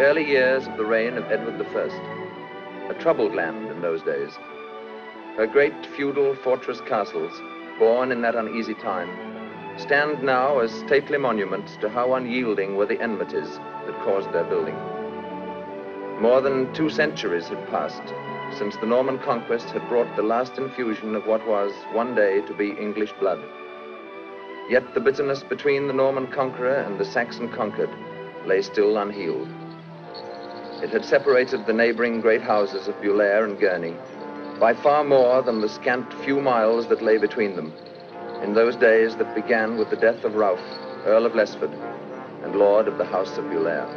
early years of the reign of Edward I, a troubled land in those days. Her great feudal fortress castles, born in that uneasy time, stand now as stately monuments to how unyielding were the enmities that caused their building. More than 2 centuries had passed since the Norman conquest had brought the last infusion of what was one day to be English blood. Yet the bitterness between the Norman conqueror and the Saxon conquered lay still unhealed. It had separated the neighboring great houses of Bulair and Gurney by far more than the scant few miles that lay between them in those days that began with the death of Ralph, Earl of Lesford, and Lord of the House of Bulair.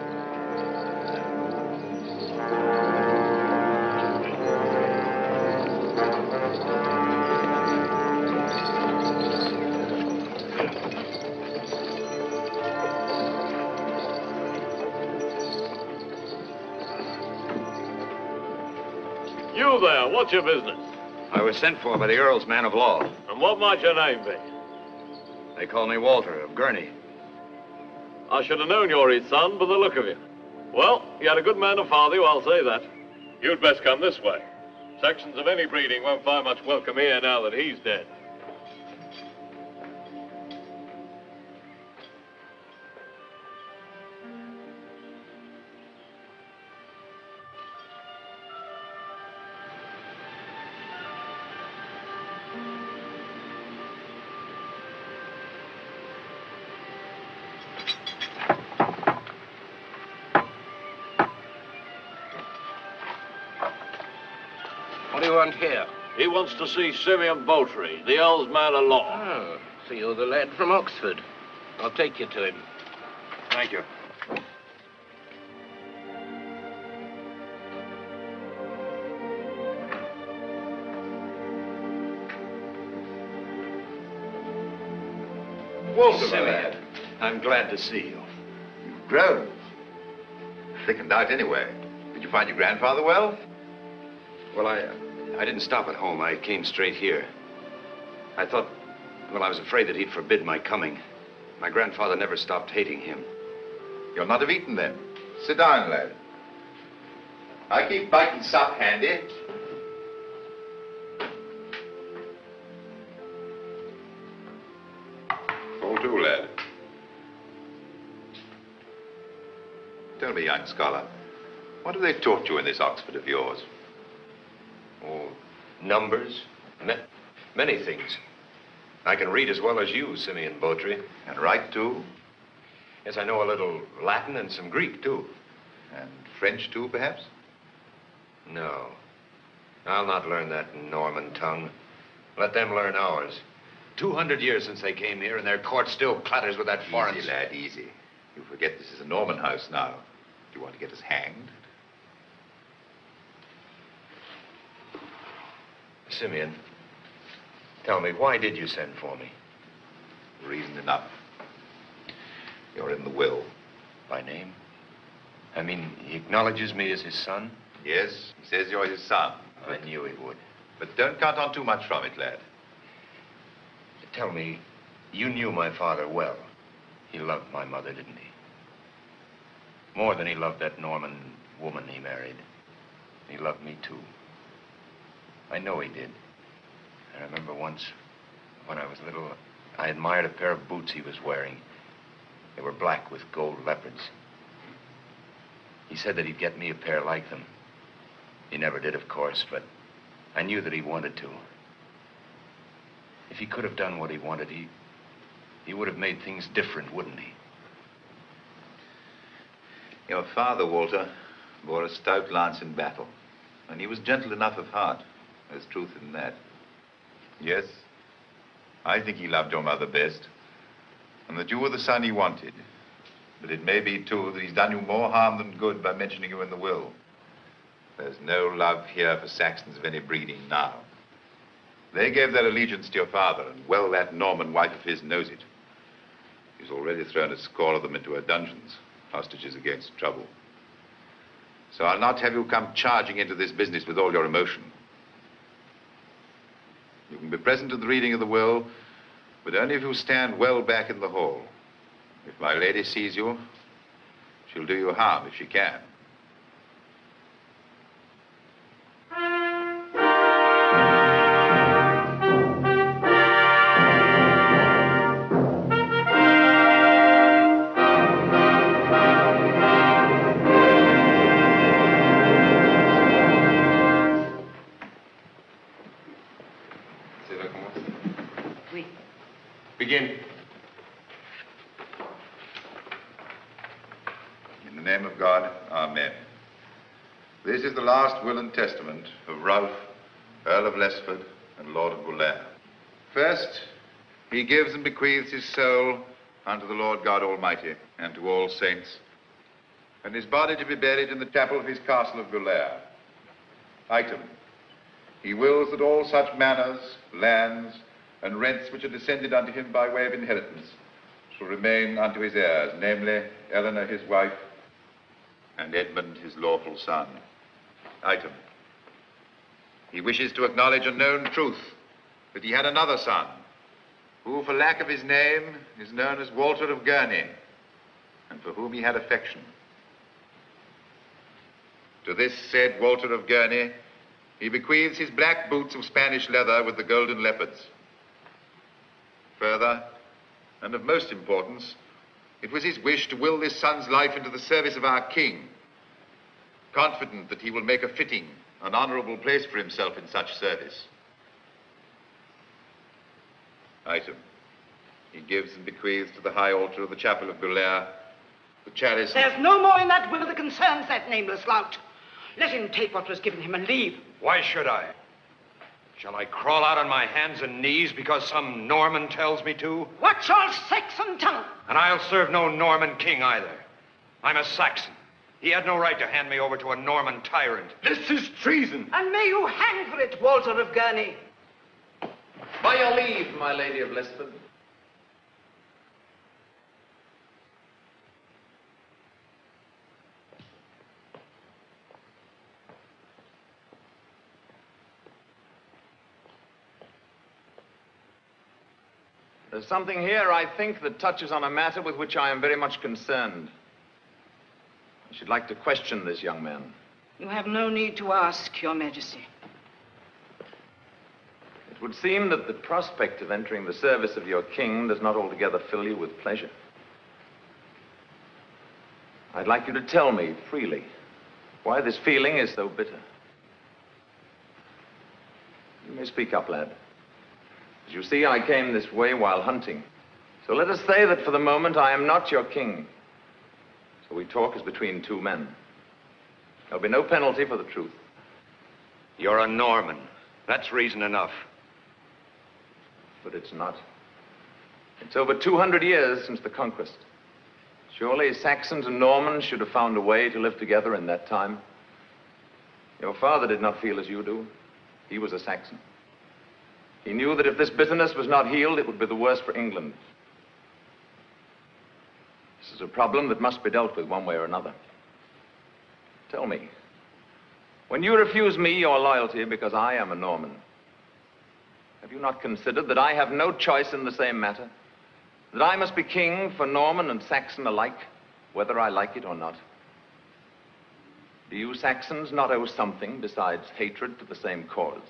You there, what's your business? I was sent for by the Earl's man of law. And what might your name be? They call me Walter of Gurnie. I should have known you're his son by the look of you. Well, you had a good man to father you, I'll say that. You'd best come this way. Sections of any breeding won't find much welcome here now that he's dead. What do you want here? He wants to see Simeon Botry, the Earl's man of law. Oh, so you're the lad from Oxford. I'll take you to him. Thank you. Walter, Simeon, I'm glad to see you. You've grown. Thickened out anyway. Did you find your grandfather well? Well, I didn't stop at home. I came straight here. I thought, well, I was afraid that he'd forbid my coming. My grandfather never stopped hating him. You'll not have eaten then. Sit down, lad. I keep bite and sup handy. Fall to, lad. Tell me, young scholar, what have they taught you in this Oxford of yours? Oh, numbers, many things. I can read as well as you, Simeon Botry. And write, too? Yes, I know a little Latin and some Greek, too. And French, too, perhaps? No. I'll not learn that Norman tongue. Let them learn ours. 200 years since they came here, and their court still clatters with that foreign... Easy, lad, easy. You forget this is a Norman house now. Do you want to get us hanged? Simeon, tell me, why did you send for me? Reason enough. You're in the will. By name? I mean, he acknowledges me as his son? Yes, he says you're his son. I knew he would. But don't count on too much from it, lad. Tell me, you knew my father well. He loved my mother, didn't he? More than he loved that Norman woman he married. He loved me, too. I know he did. I remember once, when I was little, I admired a pair of boots he was wearing. They were black with gold leopards. He said that he'd get me a pair like them. He never did, of course, but I knew that he wanted to. If he could have done what he wanted, he would have made things different, wouldn't he? Your father, Walter, bore a stout lance in battle, and he was gentle enough of heart. There's truth in that. Yes, I think he loved your mother best, and that you were the son he wanted. But it may be, too, that he's done you more harm than good by mentioning you in the will. There's no love here for Saxons of any breeding now. They gave their allegiance to your father, and well that Norman wife of his knows it. He's already thrown a score of them into her dungeons, hostages against trouble. So I'll not have you come charging into this business with all your emotion. You can be present at the reading of the will, but only if you stand well back in the hall. If my lady sees you, she'll do you harm if she can. C'est là commence. Oui. Begin. In the name of God, amen. This is the last will and testament of Ralph, Earl of Lesford and Lord of Bulair. First, he gives and bequeaths his soul unto the Lord God Almighty and to all saints, and his body to be buried in the chapel of his castle of Bulair. Item, he wills that all such manors, lands, and rents which are descended unto him by way of inheritance shall remain unto his heirs, namely, Eleanor his wife, and Edmund his lawful son. Item, he wishes to acknowledge a known truth that he had another son, who, for lack of his name, is known as Walter of Gurnie, and for whom he had affection. To this said Walter of Gurnie, he bequeaths his black boots of Spanish leather with the golden leopards. Further, and of most importance, it was his wish to will this son's life into the service of our king, confident that he will make a fitting and honorable place for himself in such service. Item, he gives and bequeaths to the high altar of the chapel of Bulair the chalice. There's no more in that will that concerns that nameless lout. Let him take what was given him and leave. Why should I? Shall I crawl out on my hands and knees because some Norman tells me to? Watch your Saxon tongue. And I'll serve no Norman king either. I'm a Saxon. He had no right to hand me over to a Norman tyrant. This is treason. And may you hang for it, Walter of Gurnie. By your leave, my lady of Lesford. There's something here, I think, that touches on a matter with which I am very much concerned. I should like to question this young man. You have no need to ask, Your Majesty. It would seem that the prospect of entering the service of your king does not altogether fill you with pleasure. I'd like you to tell me freely why this feeling is so bitter. You may speak up, lad. As you see, I came this way while hunting. So let us say that for the moment I am not your king. So we talk as between two men. There'll be no penalty for the truth. You're a Norman. That's reason enough. But it's not. It's over 200 years since the conquest. Surely Saxons and Normans should have found a way to live together in that time. Your father did not feel as you do. He was a Saxon. He knew that if this bitterness was not healed, it would be the worse for England. This is a problem that must be dealt with one way or another. Tell me, when you refuse me your loyalty because I am a Norman, have you not considered that I have no choice in the same matter? That I must be king for Norman and Saxon alike, whether I like it or not? Do you Saxons not owe something besides hatred to the same cause?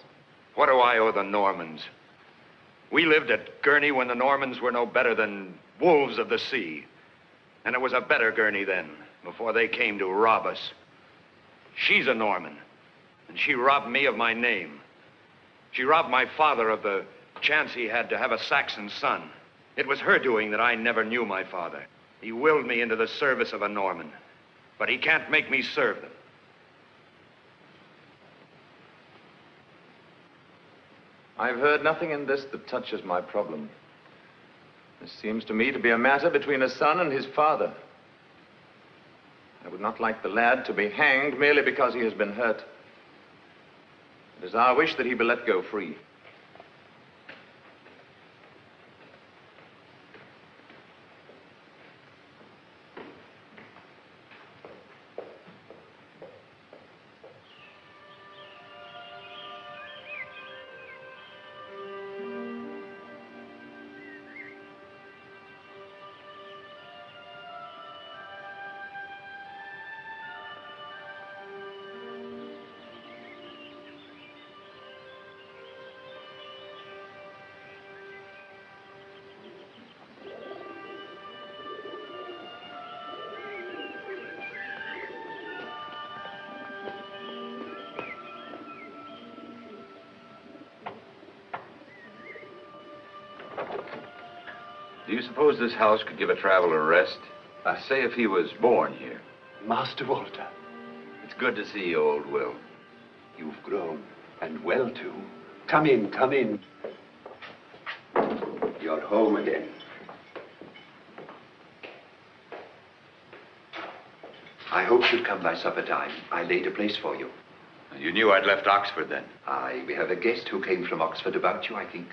What do I owe the Normans? We lived at Gurney when the Normans were no better than wolves of the sea. And it was a better Gurney then, before they came to rob us. She's a Norman, and she robbed me of my name. She robbed my father of the chance he had to have a Saxon son. It was her doing that I never knew my father. He willed me into the service of a Norman, but he can't make me serve them. I've heard nothing in this that touches my problem. This seems to me to be a matter between a son and his father. I would not like the lad to be hanged merely because he has been hurt. It is our wish that he be let go free. Do you suppose this house could give a traveler rest? Say if he was born here. Master Walter. It's good to see you, old Will. You've grown, and well, too. Come in, come in. You're home again. I hoped you'd come by supper time. I laid a place for you. You knew I'd left Oxford then? Aye, we have a guest who came from Oxford about you, I think.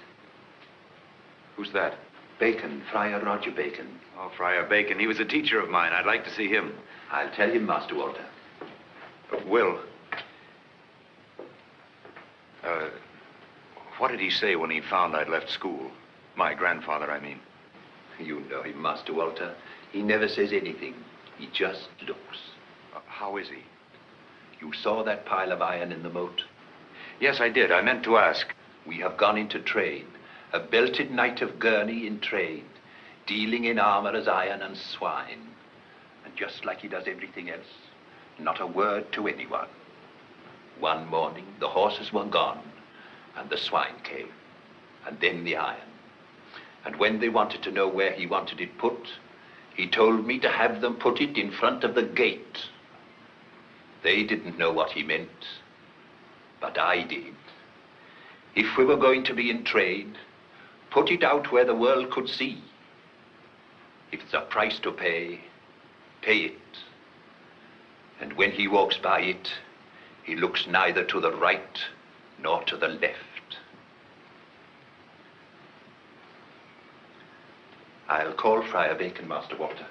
Who's that? Bacon, Friar Roger Bacon. Oh, Friar Bacon. He was a teacher of mine. I'd like to see him. I'll tell him, Master Walter. Will. What did he say when he found I'd left school? My grandfather, I mean. You know him, Master Walter. He never says anything. He just looks. How is he? You saw that pile of iron in the moat? Yes, I did. I meant to ask. We have gone into trade. A belted knight of Gurnie in trade, dealing in armor as iron and swine. And just like he does everything else, not a word to anyone. One morning, the horses were gone, and the swine came, and then the iron. And when they wanted to know where he wanted it put, he told me to have them put it in front of the gate. They didn't know what he meant, but I did. If we were going to be in trade, put it out where the world could see. If it's a price to pay, pay it. And when he walks by it, he looks neither to the right nor to the left. I'll call Friar Bacon, Master Walter.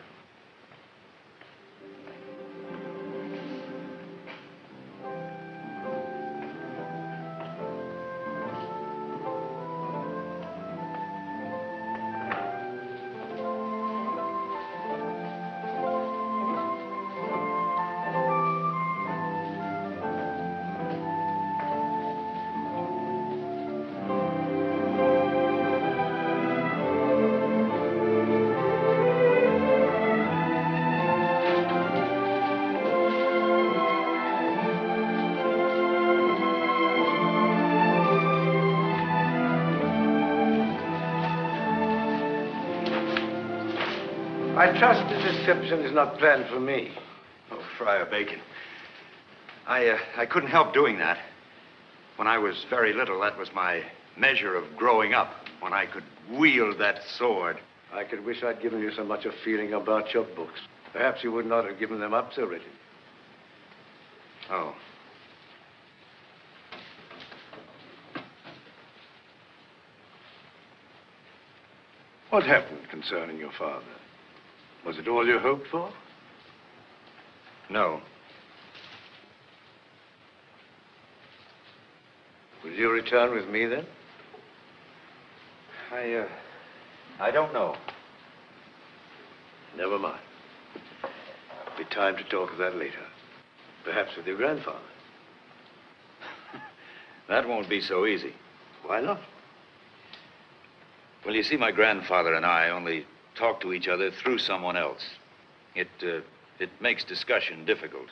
I trust this reception is not planned for me. Oh, Friar Bacon. I couldn't help doing that. When I was very little, that was my measure of growing up, when I could wield that sword. I could wish I'd given you so much of feeling about your books. Perhaps you would not have given them up so readily. Oh. What happened concerning your father? Was it all you hoped for? No. Will you return with me, then? I don't know. Never mind. Be time to talk of that later. Perhaps with your grandfather. That won't be so easy. Why not? Well, you see, my grandfather and I only talk to each other through someone else. It makes discussion difficult.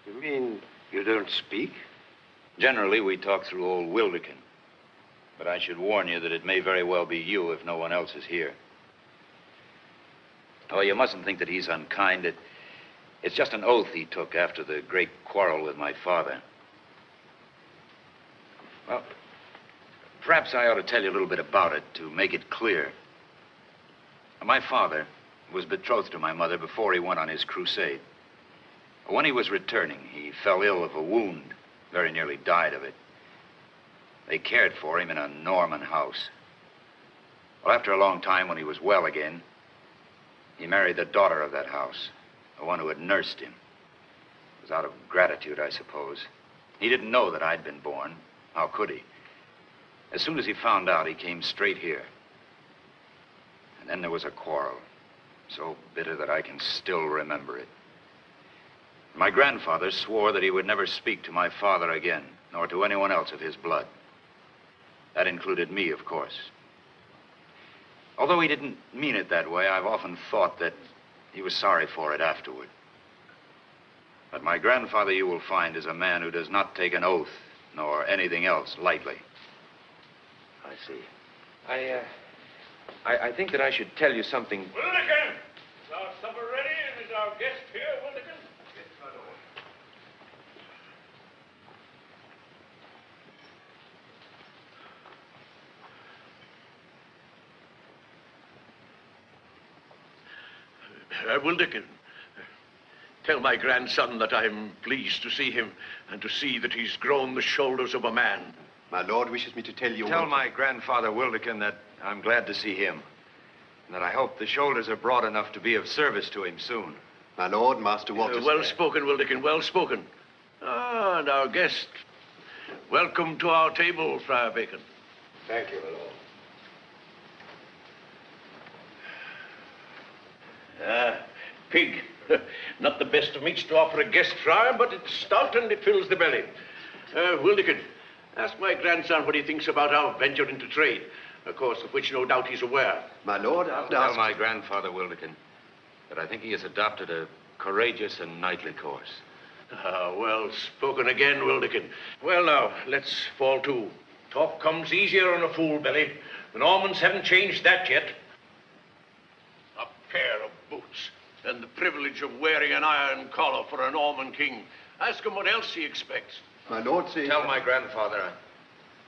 You mean you don't speak? Generally, we talk through old Wilderkin. But I should warn you that it may very well be you if no one else is here. Oh, you mustn't think that he's unkind. It's just an oath he took after the great quarrel with my father. Well, perhaps I ought to tell you a little bit about it to make it clear. My father was betrothed to my mother before he went on his crusade. When he was returning, he fell ill of a wound, very nearly died of it. They cared for him in a Norman house. Well, after a long time, when he was well again, he married the daughter of that house, the one who had nursed him. It was out of gratitude, I suppose. He didn't know that I'd been born. How could he? As soon as he found out, he came straight here. And then there was a quarrel, so bitter that I can still remember it. My grandfather swore that he would never speak to my father again, nor to anyone else of his blood. That included me, of course. Although he didn't mean it that way, I've often thought that he was sorry for it afterward. But my grandfather, you will find, is a man who does not take an oath, nor anything else, lightly. I see. I think that I should tell you something. Wildekin! Is our supper ready and is our guest here, Wildekin? Yes, my lord. Wildekin, tell my grandson that I'm pleased to see him and to see that he's grown the shoulders of a man. My lord wishes me to tell you... Tell my grandfather Wildekin that I'm glad to see him, and that I hope the shoulders are broad enough to be of service to him soon. My lord, Master Walter... Well spoken, Wildekin, well spoken. Ah, and our guest. Welcome to our table, Friar Bacon. Thank you, my lord. Pig. Not the best of meats to offer a guest, Friar, but it's stout and it fills the belly. Wildekin, ask my grandson what he thinks about our venture into trade, of course, of which no doubt he's aware. My lord, I'll tell my grandfather Wildekin that I think he has adopted a courageous and knightly course. Well spoken again, Wildekin. Well, now, let's fall to. Talk comes easier on a full belly. The Normans haven't changed that yet. A pair of boots, and the privilege of wearing an iron collar for a Norman king. Ask him what else he expects. My lord, see... Tell my grandfather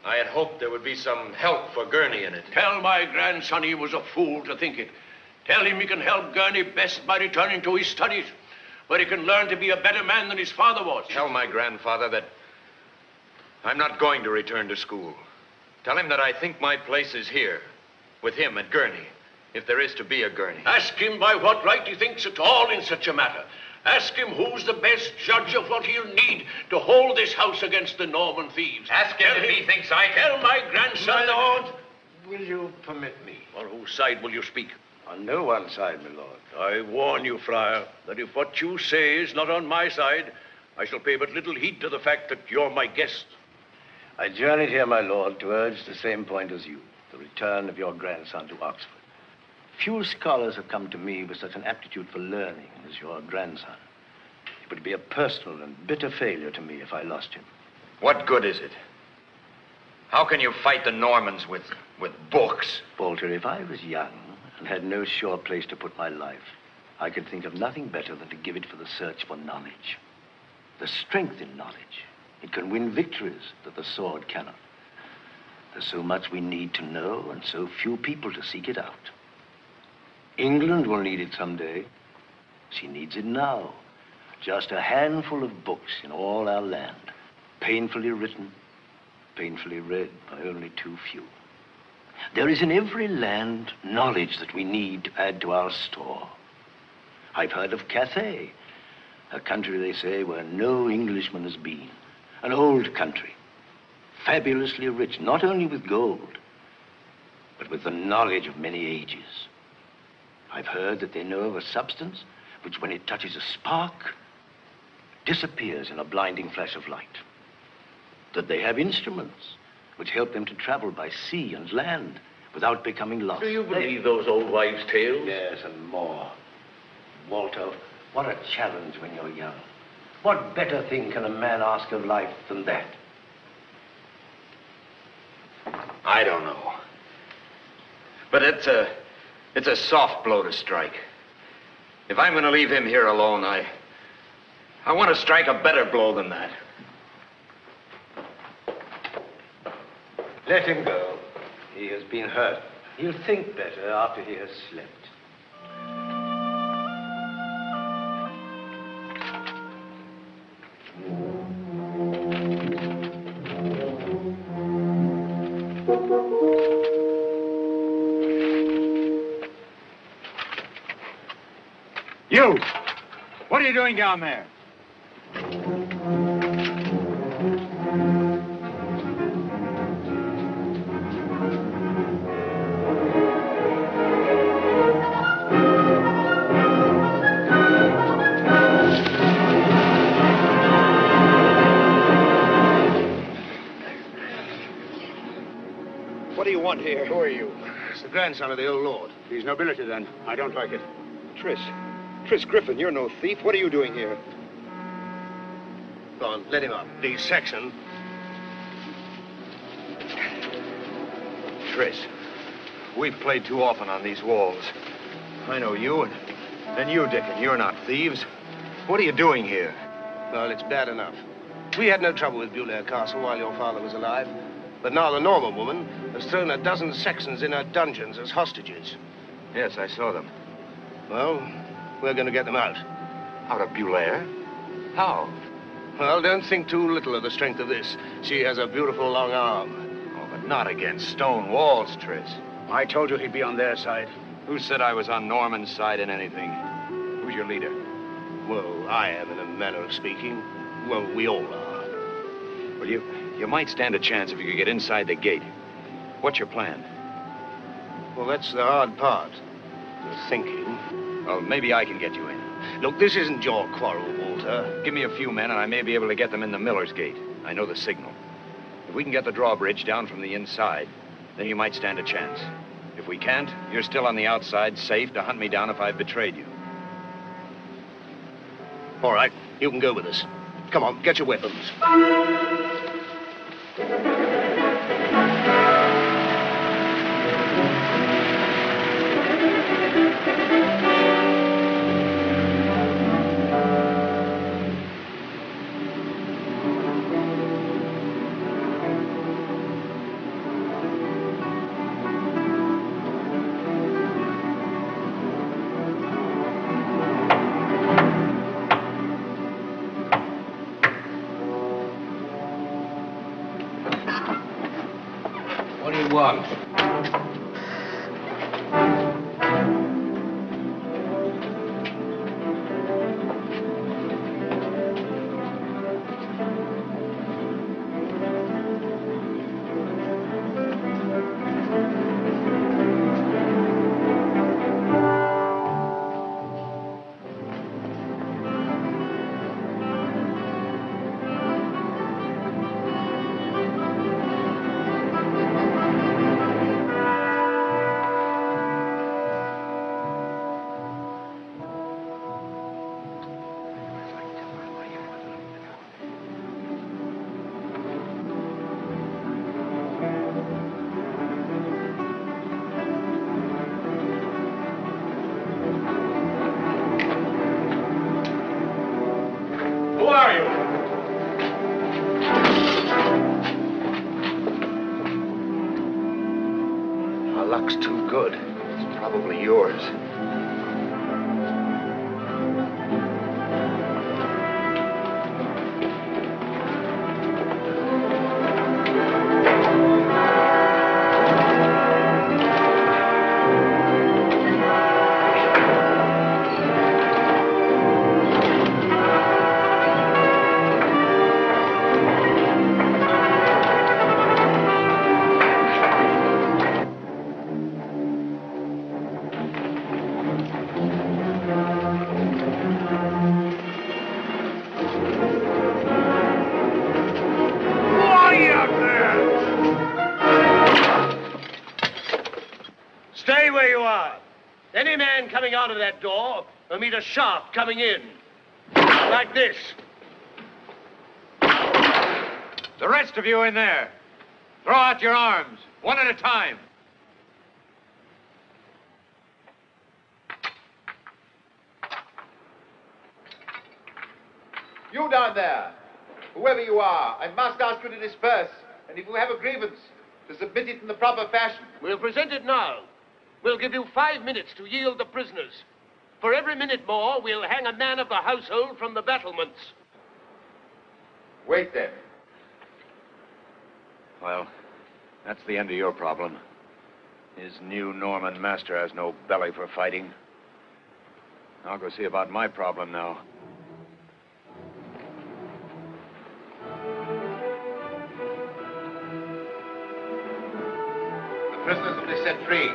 I had hoped there would be some help for Gurnie in it. Tell my grandson he was a fool to think it. Tell him he can help Gurnie best by returning to his studies, where he can learn to be a better man than his father was. Tell my grandfather that I'm not going to return to school. Tell him that I think my place is here, with him at Gurnie, if there is to be a Gurnie. Ask him by what right he thinks at all in such a matter. Ask him who's the best judge of what he'll need to hold this house against the Norman thieves. Ask him if he thinks I can. Tell my grandson... My lord, will you permit me? On whose side will you speak? On no one side, my lord. I warn you, Friar, that if what you say is not on my side, I shall pay but little heed to the fact that you're my guest. I journeyed here, my lord, to urge the same point as you, the return of your grandson to Oxford. Few scholars have come to me with such an aptitude for learning as your grandson. It would be a personal and bitter failure to me if I lost him. What good is it? How can you fight the Normans with books? Walter, if I was young and had no sure place to put my life, I could think of nothing better than to give it for the search for knowledge. The strength in knowledge. It can win victories that the sword cannot. There's so much we need to know and so few people to seek it out. England will need it someday. She needs it now. Just a handful of books in all our land, painfully written, painfully read by only too few. There is in every land knowledge that we need to add to our store. I've heard of Cathay, a country, they say, where no Englishman has been. An old country, fabulously rich, not only with gold, but with the knowledge of many ages. I've heard that they know of a substance which, when it touches a spark, disappears in a blinding flash of light. That they have instruments which help them to travel by sea and land without becoming lost. Do you believe those old wives' tales? Yes, and more. Walter, what a challenge when you're young. What better thing can a man ask of life than that? I don't know. But it's a soft blow to strike. If I'm going to leave him here alone, I want to strike a better blow than that. Let him go. He has been hurt. He'll think better after he has slept. You! What are you doing down there? What do you want here? Who are you? It's the grandson of the old lord. He's nobility, then. I don't like it. Tris Griffin, you're no thief. What are you doing here? Go on, let him up. The Saxon. Tris, We've played too often on these walls. I know you, and you, Dickon. You're not thieves. What are you doing here? Well, it's bad enough. We had no trouble with Belair Castle while your father was alive. But now the Norman woman has thrown a dozen Saxons in her dungeons as hostages. Yes, I saw them. Well, we're going to get them out. Out of Belair? How? Well, don't think too little of the strength of this. She has a beautiful long arm. Oh, but not against stone walls, Tris. I told you he'd be on their side. Who said I was on Norman's side in anything? Who's your leader? Well, I am, in a manner of speaking. Well, we all are. Well, you might stand a chance if you could get inside the gate. What's your plan? Well, that's the hard part. The thinking. Well, maybe I can get you in. Look, this isn't your quarrel, Walter. Give me a few men, and I may be able to get them in the Miller's Gate. I know the signal. If we can get the drawbridge down from the inside, then you might stand a chance. If we can't, you're still on the outside, safe to hunt me down if I've betrayed you. All right, you can go with us. Come on, get your weapons. One. Luck's too good. It's probably yours. Coming out of that door, or meet a shaft coming in. Like this. The rest of you in there, throw out your arms, one at a time. You down there, whoever you are, I must ask you to disperse. And if you have a grievance, to submit it in the proper fashion. We'll present it now. We'll give you 5 minutes to yield the prisoners. For every minute more, we'll hang a man of the household from the battlements. Wait then. Well, that's the end of your problem. His new Norman master has no belly for fighting. I'll go see about my problem now. Prisoners will be set free.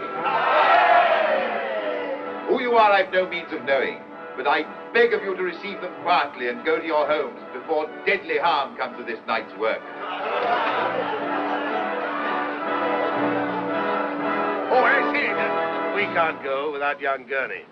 Who you are, I've no means of knowing, but I beg of you to receive them quietly and go to your homes before deadly harm comes to this night's work. Oh, I see. We can't go without young Gurnie.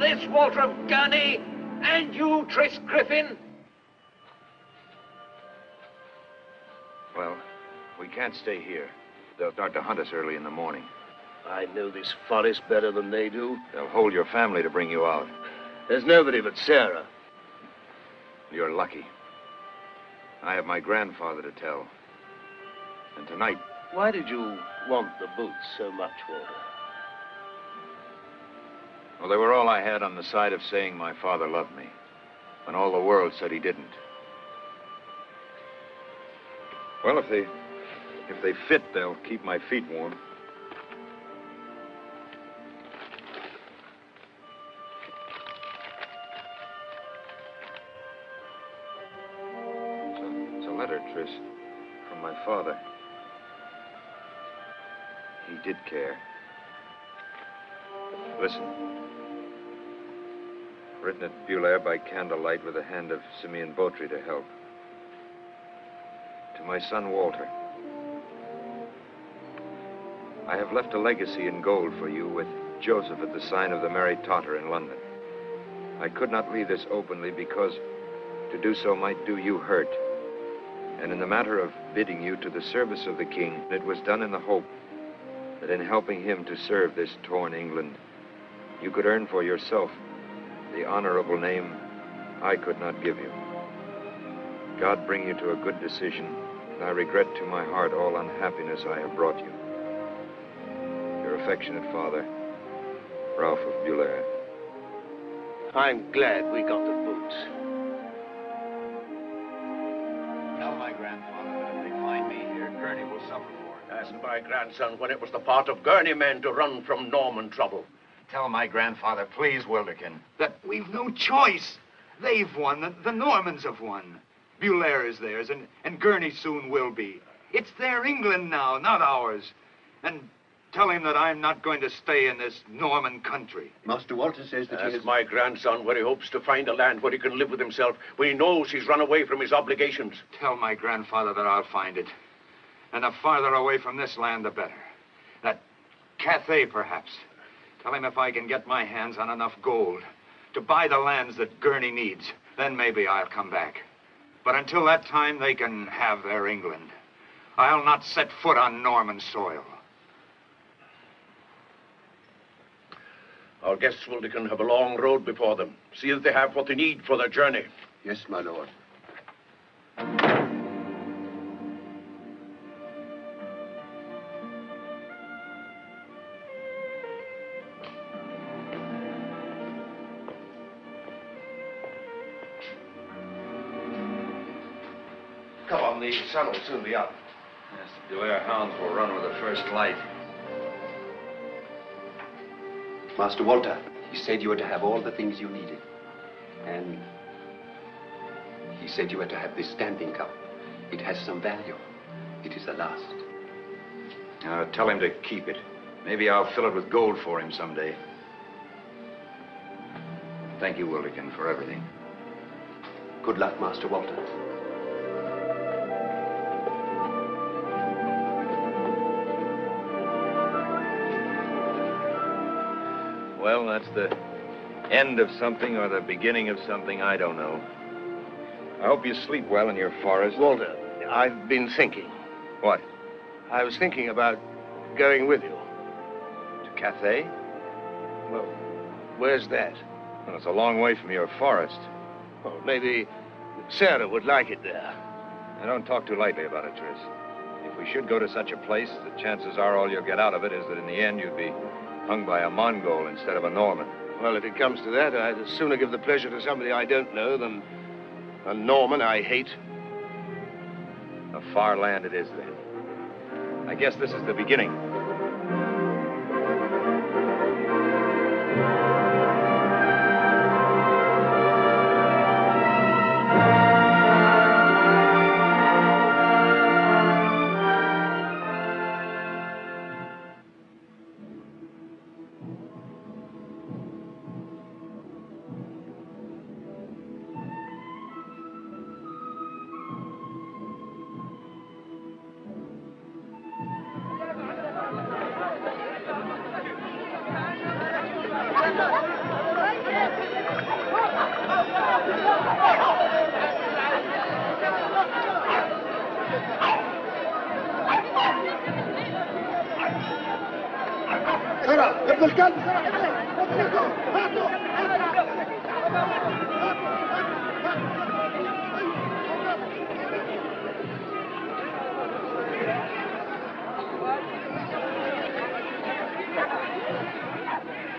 this, Walter of Gurnie? And you, Tris Griffin? Well, we can't stay here. They'll start to hunt us early in the morning. I know this forest better than they do. They'll hold your family to bring you out. There's nobody but Sarah. You're lucky. I have my grandfather to tell. And tonight... Why did you want the boots so much, Walter? Well, they were all I had on the side of saying my father loved me, when all the world said he didn't. Well, if they fit, they'll keep my feet warm. It's a letter, Tris, from my father. He did care. Listen. Written at Bulair by candlelight with the hand of Simeon Botry to help. To my son, Walter. I have left a legacy in gold for you with Joseph at the sign of the Mary Totter in London. I could not leave this openly because to do so might do you hurt. And in the matter of bidding you to the service of the king, it was done in the hope that in helping him to serve this torn England, you could earn for yourself the honorable name I could not give you. God bring you to a good decision, and I regret to my heart all unhappiness I have brought you. Your affectionate father, Ralph of Bulair. I'm glad we got the boots. Tell my grandfather that if they find me here, Gurney will suffer for it. Ask my grandson when it was the part of Gurney men to run from Norman trouble. Tell my grandfather, please, Wilderkin. That we've no choice. They've won. The Normans have won. Bulair is theirs, and Gurney soon will be. It's their England now, not ours. And tell him that I'm not going to stay in this Norman country. Master Walter says that Ask my grandson where he hopes to find a land where he can live with himself, when he knows he's run away from his obligations. Tell my grandfather that I'll find it. And the farther away from this land, the better. That Cathay, perhaps. Tell him if I can get my hands on enough gold to buy the lands that Gurney needs, then maybe I'll come back. But until that time, they can have their England. I'll not set foot on Norman soil. Our guests will have a long road before them. See that they have what they need for their journey. Yes, my lord. Come on, the sun will soon be up. Yes, the Bulair hounds will run with the first light. Master Walter, he said you were to have all the things you needed. And he said you were to have this standing cup. It has some value. It is the last. Tell him to keep it. Maybe I'll fill it with gold for him someday. Thank you, Wilderkin, for everything. Good luck, Master Walter. Well, that's the end of something or the beginning of something, I don't know. I hope you sleep well in your forest. Walter, I've been thinking. What? I was thinking about going with you. To Cathay? Well, where's that? Well, it's a long way from your forest. Well, maybe Sarah would like it there. Now, don't talk too lightly about it, Tris. If we should go to such a place, the chances are all you'll get out of it is that in the end you'd be hung by a Mongol instead of a Norman. Well, if it comes to that, I'd as sooner give the pleasure to somebody I don't know than a Norman I hate. A far land it is, then. I guess this is the beginning.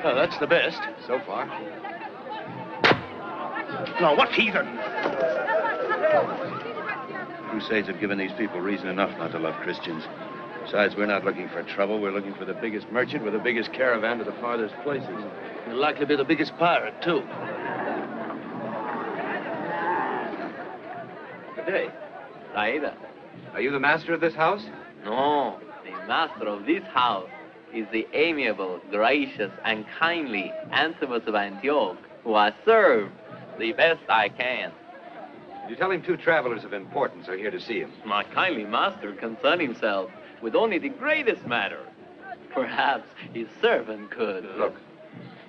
Oh, that's the best, so far. No, what heathen? Crusades have given these people reason enough not to love Christians. Besides, we're not looking for trouble. We're looking for the biggest merchant with the biggest caravan to the farthest places. He'll likely be the biggest pirate, too. Good day. Raida. Are you the master of this house? No, the master of this house is the amiable, gracious, and kindly Antipas of Antioch, who I serve the best I can. You tell him two travelers of importance are here to see him. My kindly master concern himself with only the greatest matter. Perhaps his servant could. Look,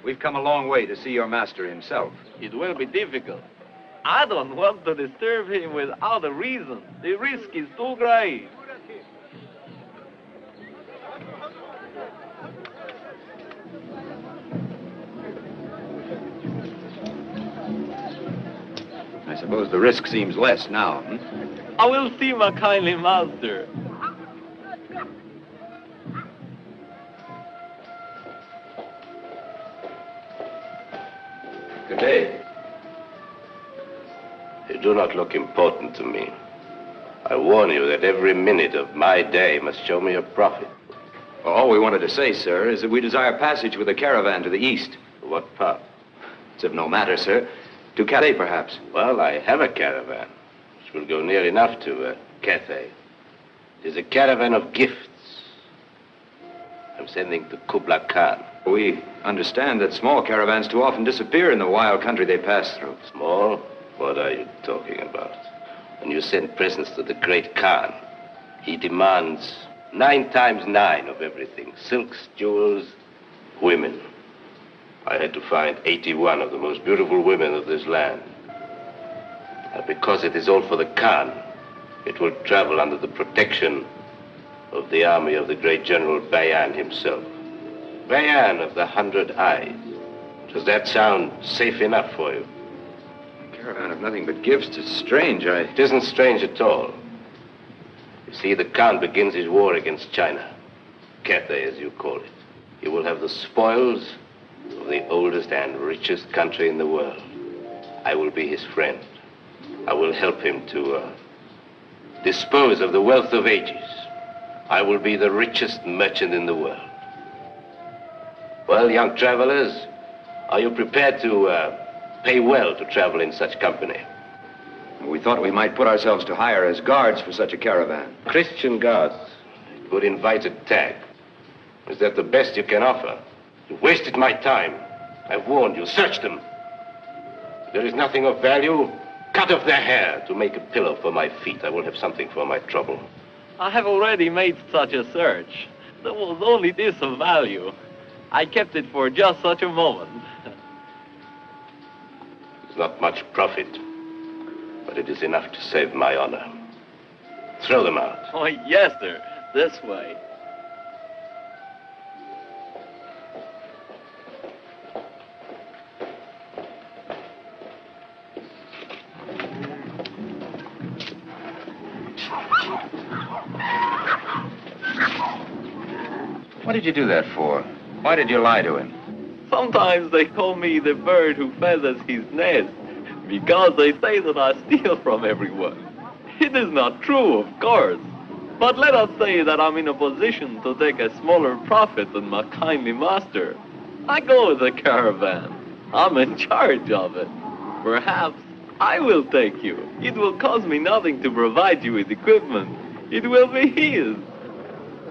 we've come a long way to see your master himself. It will be difficult. I don't want to disturb him without a reason. The risk is too great. I suppose the risk seems less now, I will see my kindly master. Good day. You do not look important to me. I warn you that every minute of my day must show me a profit. Well, all we wanted to say, sir, is that we desire passage with a caravan to the east. What part? It's of no matter, sir. To Calais, perhaps. Well, I have a caravan, which will go near enough to Cathay. It is a caravan of gifts. I'm sending to Kubla Khan. We understand that small caravans too often disappear in the wild country they pass through. Small? What are you talking about? When you send presents to the great Khan, he demands 9 times 9 of everything. Silks, jewels, women. I had to find 81 of the most beautiful women of this land. And because it is all for the Khan, it will travel under the protection of the army of the great General Bayan himself. Bayan of the 100 Eyes. Does that sound safe enough for you? A caravan of nothing but gifts. It's strange. It isn't strange at all. You see, the Khan begins his war against China. Cathay, as you call it. He will have the spoils of the oldest and richest country in the world. I will be his friend. I will help him to dispose of the wealth of ages. I will be the richest merchant in the world. Well, young travelers, are you prepared to pay well to travel in such company? We thought we might put ourselves to hire as guards for such a caravan. Christian guards. It would invite a tag. Is that the best you can offer? You wasted my time. I've warned you. Search them. If there is nothing of value, cut off their hair to make a pillow for my feet. I will have something for my trouble. I have already made such a search. There was only this of value. I kept it for just such a moment. It's not much profit, but it is enough to save my honor. Throw them out. Oh, yes, sir. This way. What did you do that for? Why did you lie to him? Sometimes they call me the bird who feathers his nest, because they say that I steal from everyone. It is not true, of course. But let us say that I'm in a position to take a smaller profit than my kindly master. I go with the caravan. I'm in charge of it. Perhaps I will take you. It will cost me nothing to provide you with equipment. It will be his.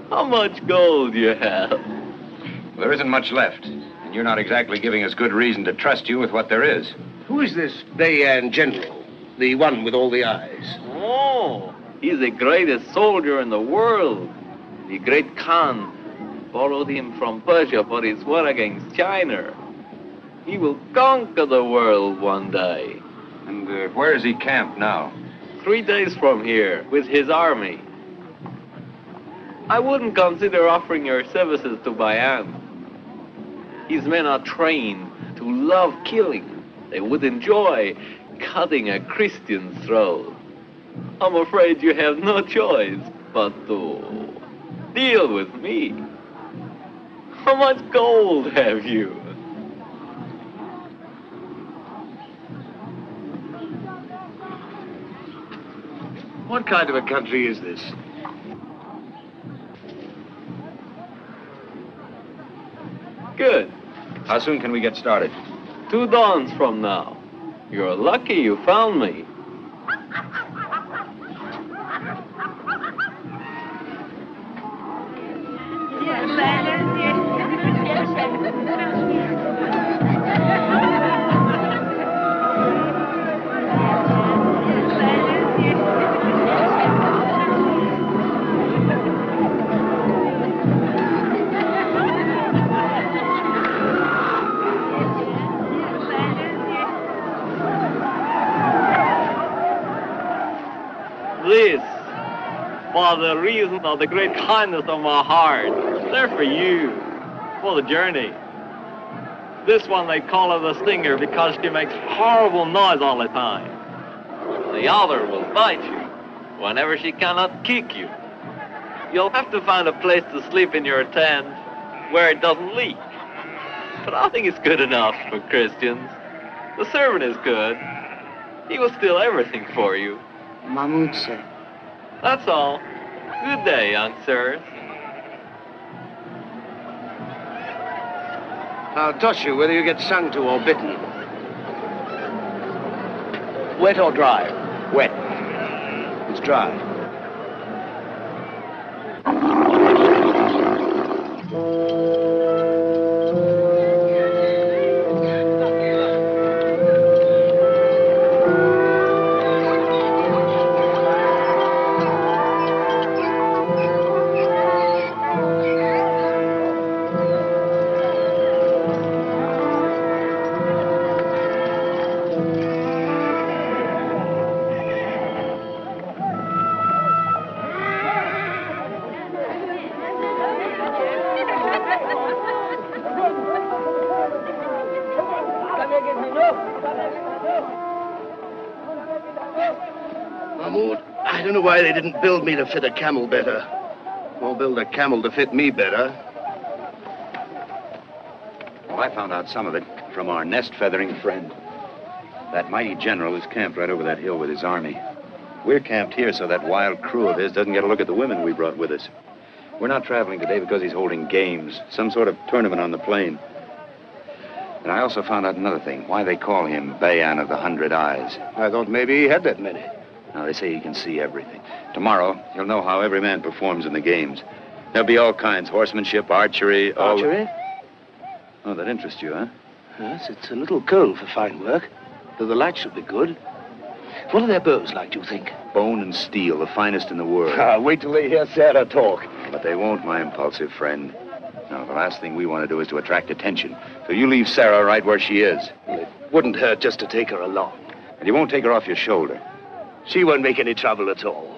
How much gold do you have? Well, there isn't much left, and you're not exactly giving us good reason to trust you with what there is. Who is this Bayan general? The one with all the eyes? Oh, he's the greatest soldier in the world. The great Khan borrowed him from Persia for his war against China. He will conquer the world one day. And where is he camped now? 3 days from here, with his army. I wouldn't consider offering your services to Bayan. His men are trained to love killing. They would enjoy cutting a Christian's throat. I'm afraid you have no choice but to deal with me. How much gold have you? What kind of a country is this? Good. How soon can we get started? 2 dawns from now. You're lucky you found me. This, for the reason of the great kindness of my heart, they're for you, for the journey. This one they call her the singer because she makes horrible noise all the time. The other will bite you whenever she cannot kick you. You'll have to find a place to sleep in your tent where it doesn't leak. But I think it's good enough for Christians. The servant is good. He will steal everything for you. Mahmoud, sir. That's all. Good day, young sirs. I'll toss you whether you get sung to or bitten. Wet or dry? Wet. It's dry. Mahmoud, I don't know why they didn't build me to fit a camel better. Or build a camel to fit me better. Well, I found out some of it from our nest-feathering friend. That mighty general is camped right over that hill with his army. We're camped here so that wild crew of his doesn't get a look at the women we brought with us. We're not traveling today because he's holding games, some sort of tournament on the plain. And I also found out another thing, why they call him Bayan of the 100 Eyes. I thought maybe he had that many. Now, they say he can see everything. Tomorrow, you'll know how every man performs in the games. There'll be all kinds, horsemanship, archery, all... Archery? Oh, that interests you, huh? Yes, it's a little cold for fine work, though the light should be good. What are their bows like, do you think? Bone and steel, the finest in the world. Wait till they hear Sarah talk. But they won't, my impulsive friend. No, the last thing we want to do is to attract attention. So you leave Sarah right where she is. Well, it wouldn't hurt just to take her along. And you won't take her off your shoulder. She won't make any trouble at all.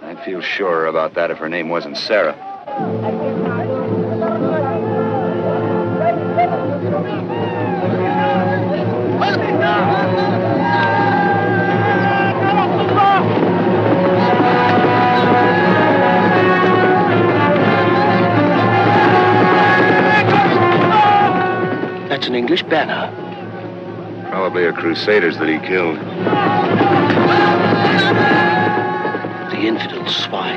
I'd feel surer about that if her name wasn't Sarah. That's an English banner. Probably a crusaders that he killed. The infidel swine.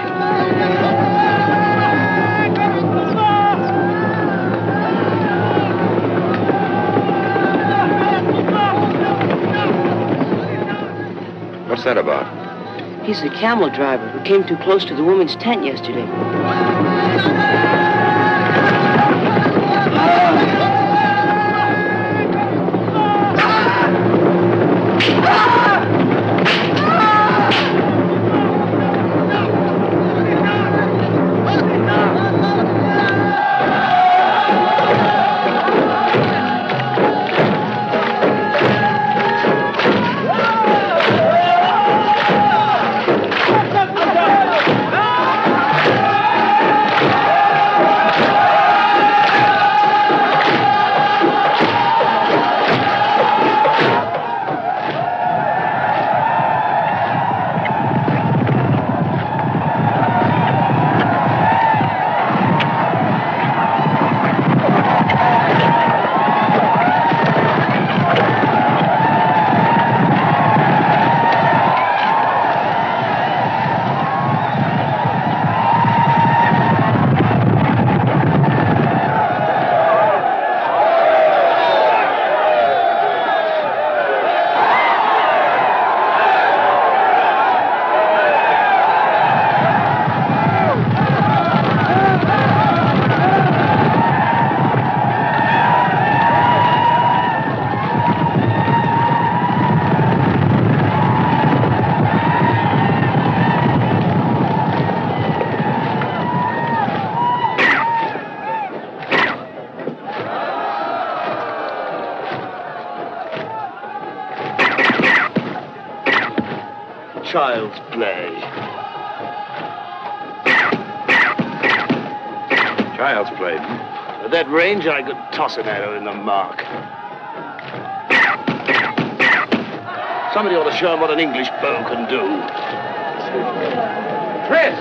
What's that about? He's the camel driver who came too close to the woman's tent yesterday. child's play. Child's play. At that range, I could toss an arrow in the mark. Somebody ought to show him what an English bow can do. Chris!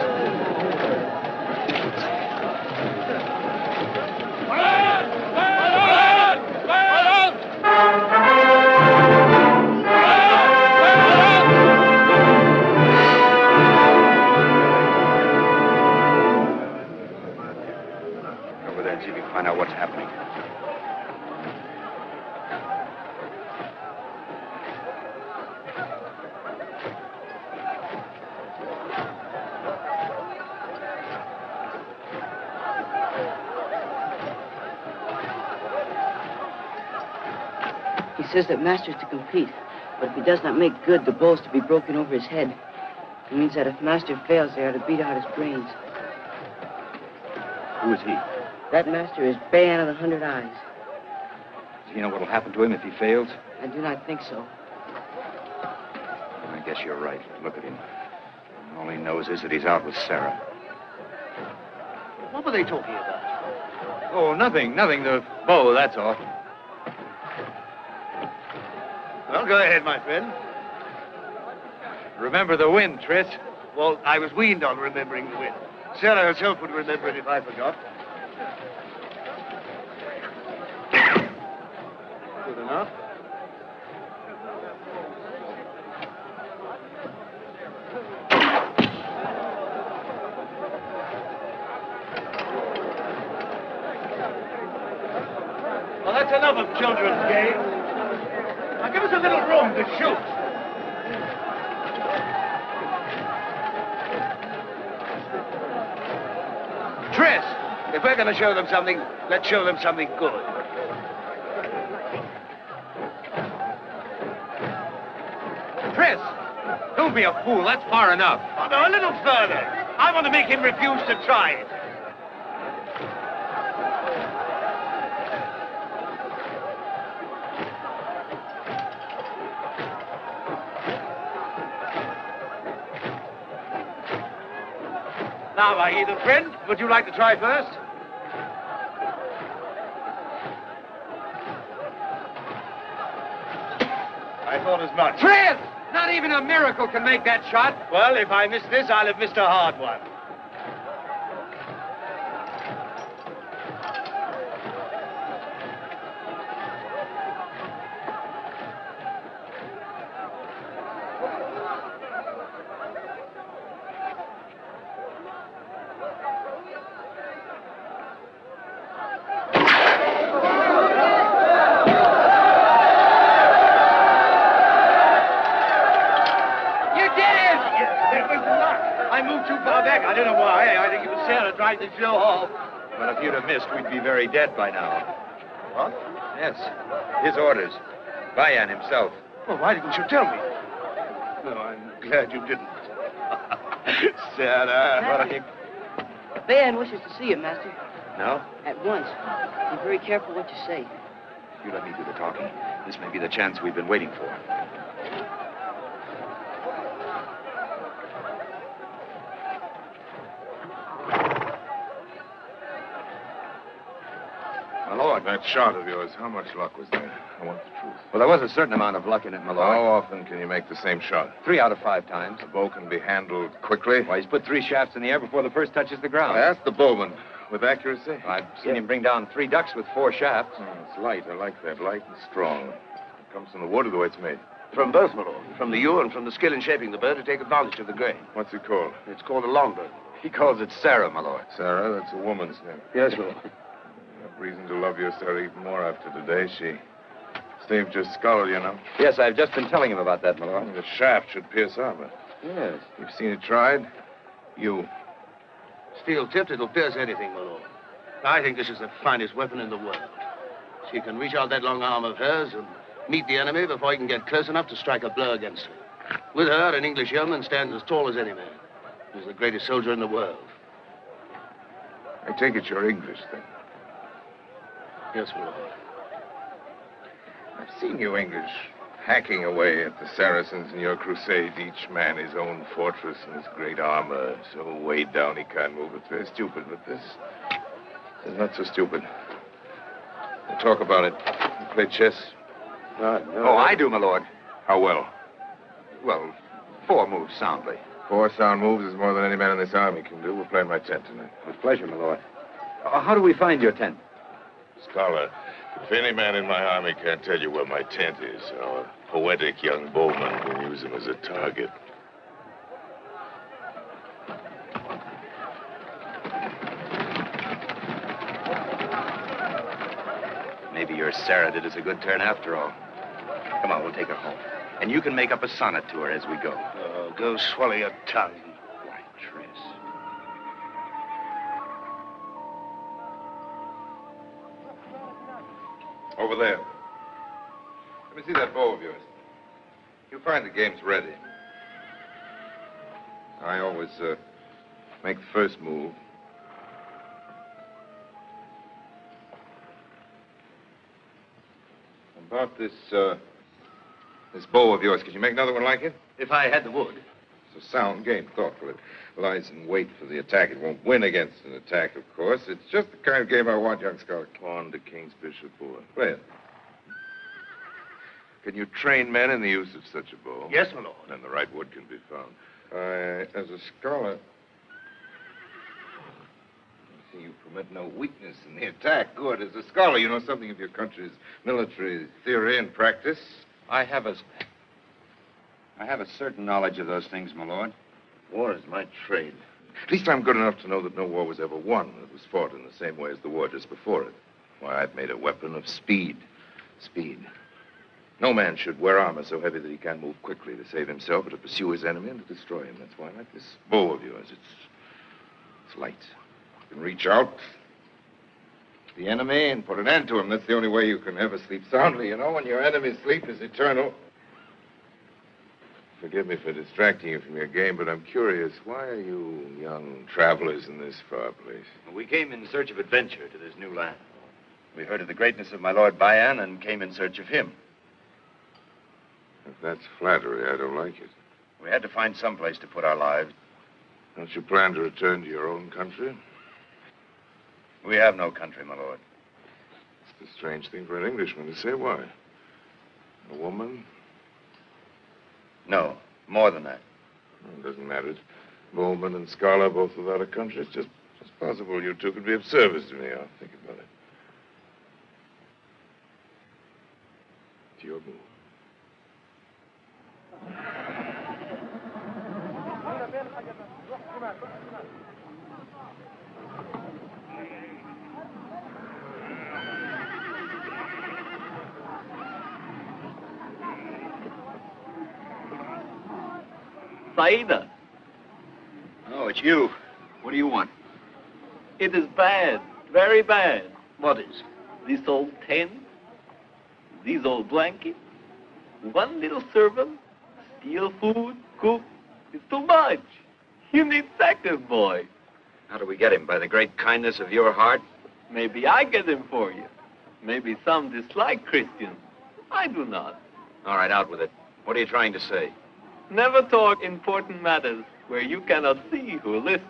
Over there and see if you can find out what's happening. He says that Master's to compete, but if he does not make good, the bow's to be broken over his head. It means that if Master fails, they are to beat out his brains. Who is he? That Master is Bayan of the 100 Eyes. Does he know what will happen to him if he fails? I do not think so. I guess you're right. Look at him. All he knows is that he's out with Sarah. What were they talking about? Oh, nothing. The bow, that's all. Well, go ahead, my friend. Remember the wind, Tris. Well, I was weaned on remembering the wind. Sarah herself would remember it if I forgot. Good enough. Well, that's enough of children's games. Now, give us a little room to shoot. Tris, if we're going to show them something, let's show them something good. Tris! Don't be a fool. That's far enough. Oh, no, a little further. I want to make him refuse to try it. Now, my heathen friend, would you like to try first? I thought as much. Tris! Not even a miracle can make that shot. Well, if I miss this, I'll have missed a hard one. To show off. Well, if you'd have missed, we'd be very dead by now. What? Yes. His orders. Bayan himself. Well, why didn't you tell me? No, I'm glad you didn't. Sarah. What you... Bayan wishes to see you, Master. No? At once. Be very careful what you say. You let me do the talking. This may be the chance we've been waiting for. My lord, that shot of yours, how much luck was there? I want the truth. Well, there was a certain amount of luck in it, my lord. How often can you make the same shot? 3 out of 5 times. The bow can be handled quickly? Why, he's put 3 shafts in the air before the first touches the ground. I asked the bowman. With accuracy? I've seen him bring down 3 ducks with 4 shafts. Oh, it's light. I like that. Light and strong. It comes from the wood or the way it's made? From both, my lord. From the yew and from the skill in shaping the bird to take advantage of the grain. What's it called? It's called a longbird. He calls it Sarah, my lord. Sarah? That's a woman's name. Yes, my lord. I have reason to love your Sarah even more after today. She saved your skull, you know. Yes, I've just been telling him about that, my lord. The shaft should pierce armor. Yes. You've seen it tried? You. Steel tipped, it'll pierce anything, my lord. I think this is the finest weapon in the world. She can reach out that long arm of hers and meet the enemy before he can get close enough to strike a blow against her. With her, an English yeoman stands as tall as any man. He's the greatest soldier in the world. I take it you're English, then. Yes, my lord. I've seen you English hacking away at the Saracens in your crusades, each man his own fortress and his great armor, so weighed down he can't move. It's very stupid, but this is not so stupid. We'll talk about it. You play chess? No. Oh, I do, my lord. How well? Well, 4 moves soundly. 4 sound moves is more than any man in this army can do. We'll play in my tent tonight. With pleasure, my lord. How do we find your tent? Scholar, if any man in my army can't tell you where my tent is, our poetic young bowman can use him as a target. Maybe your Sarah did us a good turn after all. Come on, we'll take her home. And you can make up a sonnet to her as we go. Oh, go swallow your tongue. Why, Tris. Over there. Let me see that bow of yours. You'll find the game's ready. I always make the first move. About this bow of yours, could you make another one like it? If I had the wood. It's a sound game, thoughtful. It lies in wait for the attack. It won't win against an attack, of course. It's just the kind of game I want, young scholar. Pawn to king's bishop, boy. Play it. Can you train men in the use of such a bow? Yes, my lord. Then the right wood can be found. As a scholar, I see you permit no weakness in the attack. Good. As a scholar, you know something of your country's military theory and practice. I have a certain knowledge of those things, my lord. War is my trade. At least I'm good enough to know that no war was ever won. It was fought in the same way as the war just before it. Why, I've made a weapon of speed. Speed. No man should wear armor so heavy that he can't move quickly to save himself or to pursue his enemy and to destroy him. That's why I like this bow of yours. It's light. You can reach out to the enemy and put an end to him. That's the only way you can ever sleep soundly, you know, when your enemy's sleep is eternal. Forgive me for distracting you from your game, but I'm curious. Why are you young travelers in this far place? We came in search of adventure to this new land. We heard of the greatness of my lord Bayan and came in search of him. If that's flattery, I don't like it. We had to find some place to put our lives. Don't you plan to return to your own country? We have no country, my lord. It's a strange thing for an Englishman to say. Why? A woman? No, more than that. It doesn't matter. Bowman and scholar both without a country. It's just possible you two could be of service to me. I'll think about it. It's your move. Saida. Oh, it's you. What do you want? It is bad, very bad. What is? This old tent, these old blankets, one little servant, steal food, cook. It's too much. You need second, boy. How do we get him? By the great kindness of your heart? Maybe I get him for you. Maybe some dislike Christians. I do not. All right, out with it. What are you trying to say? Never talk important matters where you cannot see who listens.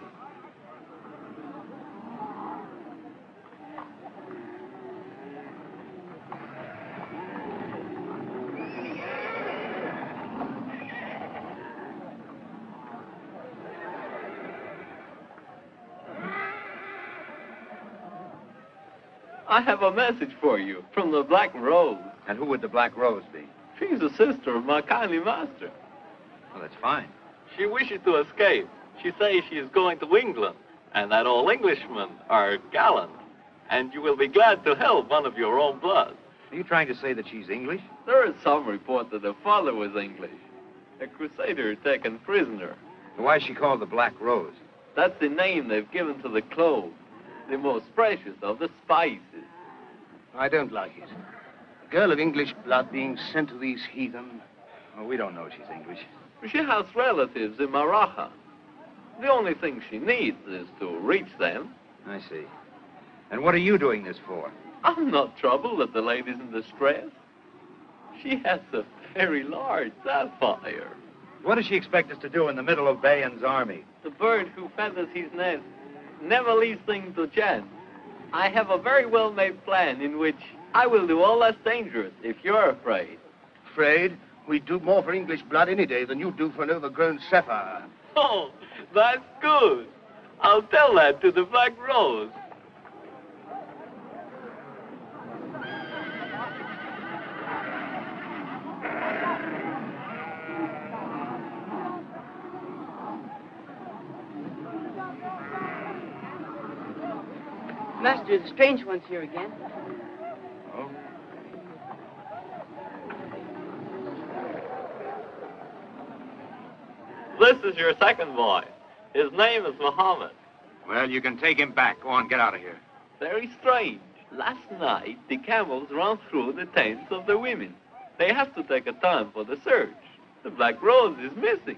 I have a message for you from the Black Rose. And who would the Black Rose be? She's a sister of my kindly master. Well, that's fine. She wishes to escape. She says she is going to England, and that all Englishmen are gallant, and you will be glad to help one of your own blood. Are you trying to say that she's English? There is some report that her father was English, a crusader taken prisoner. Why is she called the Black Rose? That's the name they've given to the clove, the most precious of the spices. I don't like it. A girl of English blood being sent to these heathen. Well, we don't know she's English. She has relatives in Maraja. The only thing she needs is to reach them. I see. And what are you doing this for? I'm not troubled that the lady's in distress. She has a very large sapphire. What does she expect us to do in the middle of Bayan's army? The bird who feathers his nest never leaves things to chance. I have a very well-made plan in which I will do all that's dangerous if you're afraid. Afraid? We'd do more for English blood any day than you'd do for an overgrown sapphire. Oh, that's good. I'll tell that to the Black Rose. Master, the strange one's here again. Oh? This is your second boy. His name is Muhammad. Well, you can take him back. Go on, get out of here. Very strange. Last night, the camels ran through the tents of the women. They have to take a time for the search. The Black Rose is missing.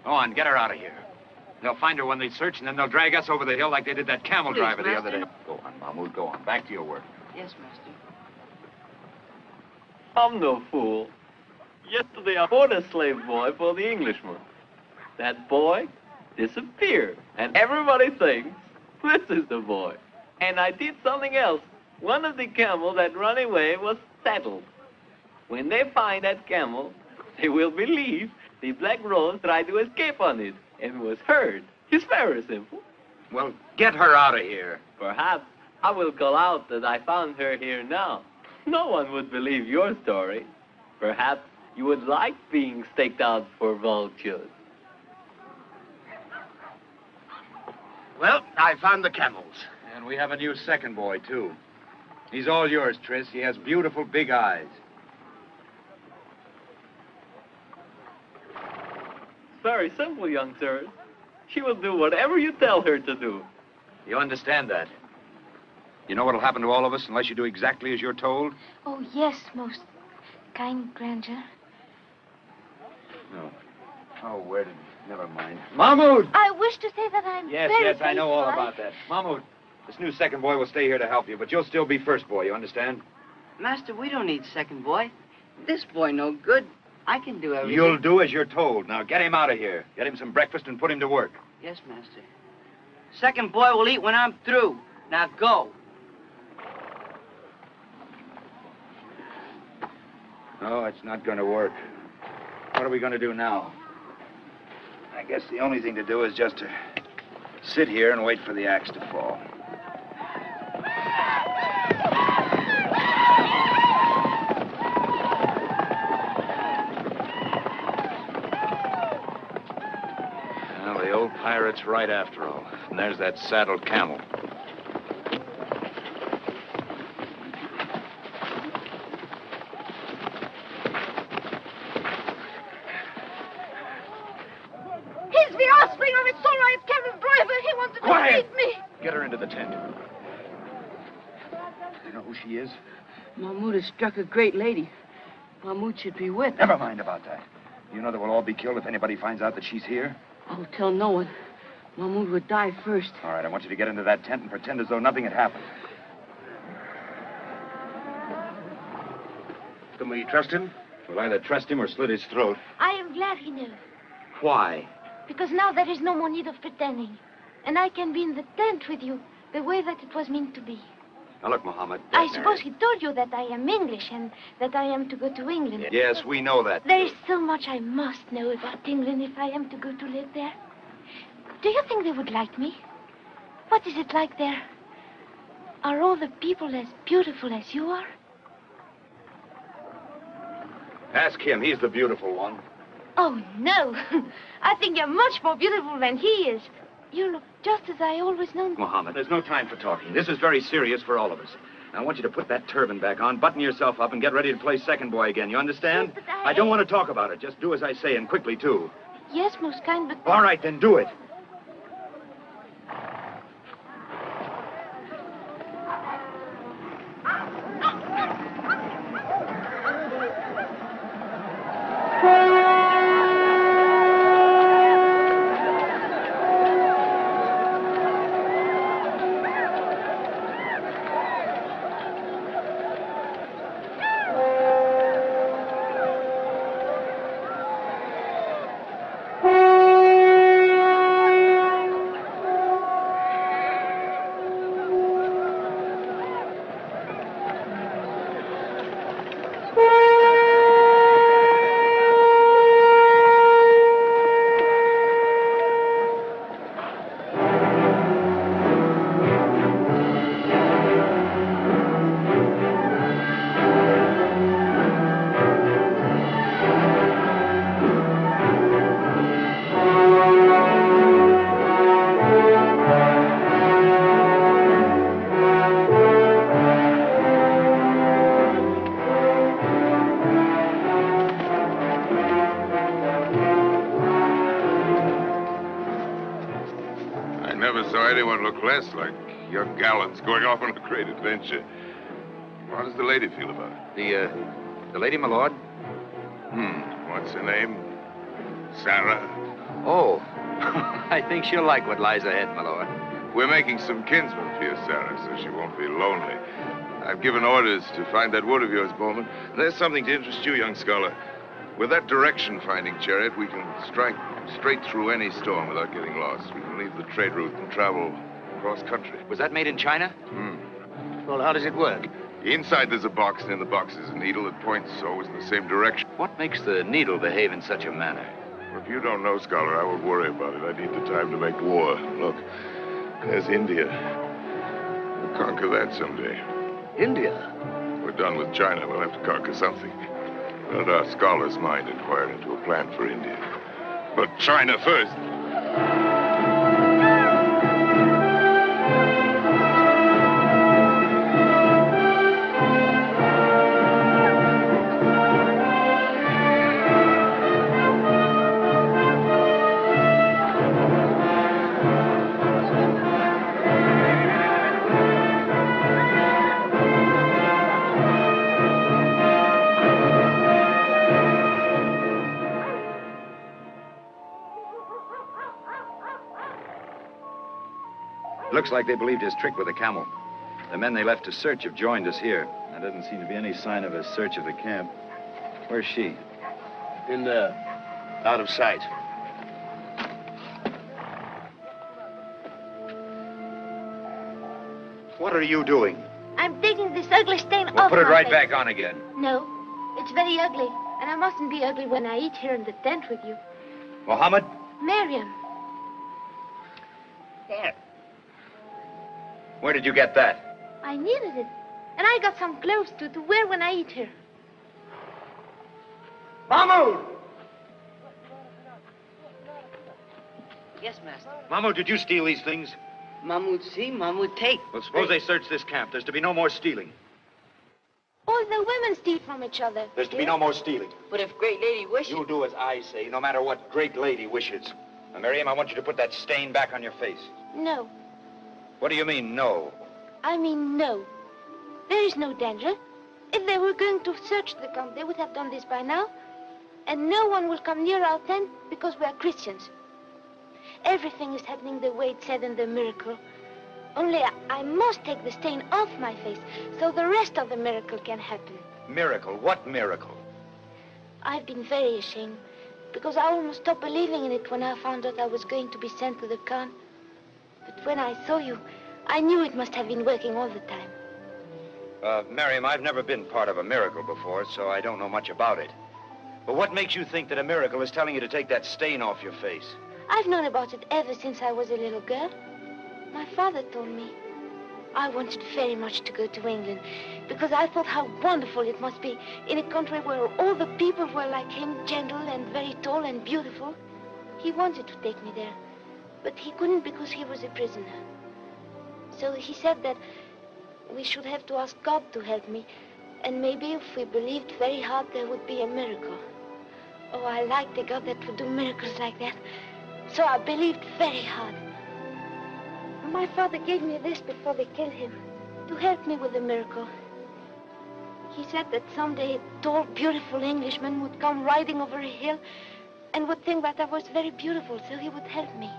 Go on, get her out of here. They'll find her when they search, and then they'll drag us over the hill like they did that camel Please, driver the Master. other day. Go on, Mahmoud, go on. Back to your work. Yes, Master. I'm no fool. Yesterday, I bought a slave boy for the Englishman. That boy disappeared, and everybody thinks this is the boy. And I did something else. One of the camels that ran away was saddled. When they find that camel, they will believe the Black Rose tried to escape on it and was hurt. It's very simple. Well, get her out of here. Perhaps I will call out that I found her here now. No one would believe your story. Perhaps you would like being staked out for vultures. Well, I found the camels. And we have a new second boy, too. He's all yours, Tris. He has beautiful big eyes. Very simple, young sirs. She will do whatever you tell her to do. You understand that? You know what'll happen to all of us unless you do exactly as you're told? Oh, yes, most kind grandeur. No. Oh, where did... Never mind. Mahmoud! I wish to say that I'm Yes, very yes, I know all faithful. about that. Mahmoud, this new second boy will stay here to help you, but you'll still be first boy, you understand? Master, we don't need second boy. This boy no good. I can do everything. You'll do as you're told. Now, get him out of here. Get him some breakfast and put him to work. Yes, Master. Second boy will eat when I'm through. Now go. No, it's not going to work. What are we going to do now? I guess the only thing to do is just to sit here and wait for the axe to fall. Well, the old pirate's right after all. And there's that saddled camel. He's the offspring of its all-right camel driver. He wanted Quiet! to beat me. Get her into the tent. You know who she is? Mahmoud has struck a great lady. Mahmoud should be whipped. Never mind about that. You know that we'll all be killed if anybody finds out that she's here? I'll tell no one. Mahmoud would die first. All right, I want you to get into that tent and pretend as though nothing had happened. Can we trust him? We'll either trust him or slit his throat. I am glad he knows. Why? Because now there is no more need of pretending. And I can be in the tent with you the way that it was meant to be. Now, look, Muhammad. I suppose he told you that I am English and that I am to go to England. Yes, we know that. There is so much I must know about England if I am to go to live there. Do you think they would like me? What is it like there? Are all the people as beautiful as you are? Ask him. He's the beautiful one. Oh, no. I think you're much more beautiful than he is. You look just as I always known. Muhammad, there's no time for talking. This is very serious for all of us. I want you to put that turban back on, button yourself up, and get ready to play second boy again. You understand? Yes, I don't want to talk about it. Just do as I say, and quickly, too. Yes, most kind, but... All right, then do it. saw anyone look less like young gallants going off on a great adventure. How does the lady feel about it? The lady, my lord? What's her name? Sarah? Oh, I think she'll like what lies ahead, my lord. We're making some kinsmen for you, Sarah, so she won't be lonely. I've given orders to find that wood of yours, Bowman. There's something to interest you, young scholar. With that direction-finding chariot, we can strike straight through any storm without getting lost. We can leave the trade route and travel across country. Was that made in China? Well, how does it work? Inside there's a box, and in the box is a needle that points always in the same direction. What makes the needle behave in such a manner? Well, if you don't know, scholar, I won't worry about it. I need the time to make war. Look, there's India. We'll conquer that someday. India? We're done with China. We'll have to conquer something. Let our scholar's mind inquire into a plan for India. But China first. Looks like they believed his trick with the camel. The men they left to search have joined us here. There doesn't seem to be any sign of a search of the camp. Where's she? In there. Out of sight. What are you doing? I'm taking this ugly stain We'll off put it my right face. back on again. No, it's very ugly. And I mustn't be ugly when I eat here in the tent with you. Mohammed? Maryam. There. Where did you get that? I needed it. And I got some clothes to wear when I eat here. Mahmoud! Yes, master. Mahmoud, did you steal these things? Mahmoud see, Mahmoud take. Well, suppose they search this camp. There's to be no more stealing. All the women steal from each other. There's to be no more stealing. But if great lady wishes... You do as I say, no matter what great lady wishes. Now, Maryam, I want you to put that stain back on your face. No. What do you mean, no? I mean, no. There is no danger. If they were going to search the camp, they would have done this by now. And no one will come near our tent because we are Christians. Everything is happening the way it said in the miracle. Only I must take the stain off my face so the rest of the miracle can happen. Miracle? What miracle? I've been very ashamed because I almost stopped believing in it when I found out I was going to be sent to the Khan. But when I saw you, I knew it must have been working all the time. Maryam, I've never been part of a miracle before, so I don't know much about it. But what makes you think that a miracle is telling you to take that stain off your face? I've known about it ever since I was a little girl. My father told me. I wanted very much to go to England because I thought how wonderful it must be in a country where all the people were like him, gentle and very tall and beautiful. He wanted to take me there, but he couldn't because he was a prisoner. So he said that we should have to ask God to help me, and maybe if we believed very hard, there would be a miracle. Oh, I liked a God that would do miracles like that. So I believed very hard. My father gave me this before they killed him, to help me with the miracle. He said that someday a tall, beautiful Englishman would come riding over a hill and would think that I was very beautiful, so he would help me.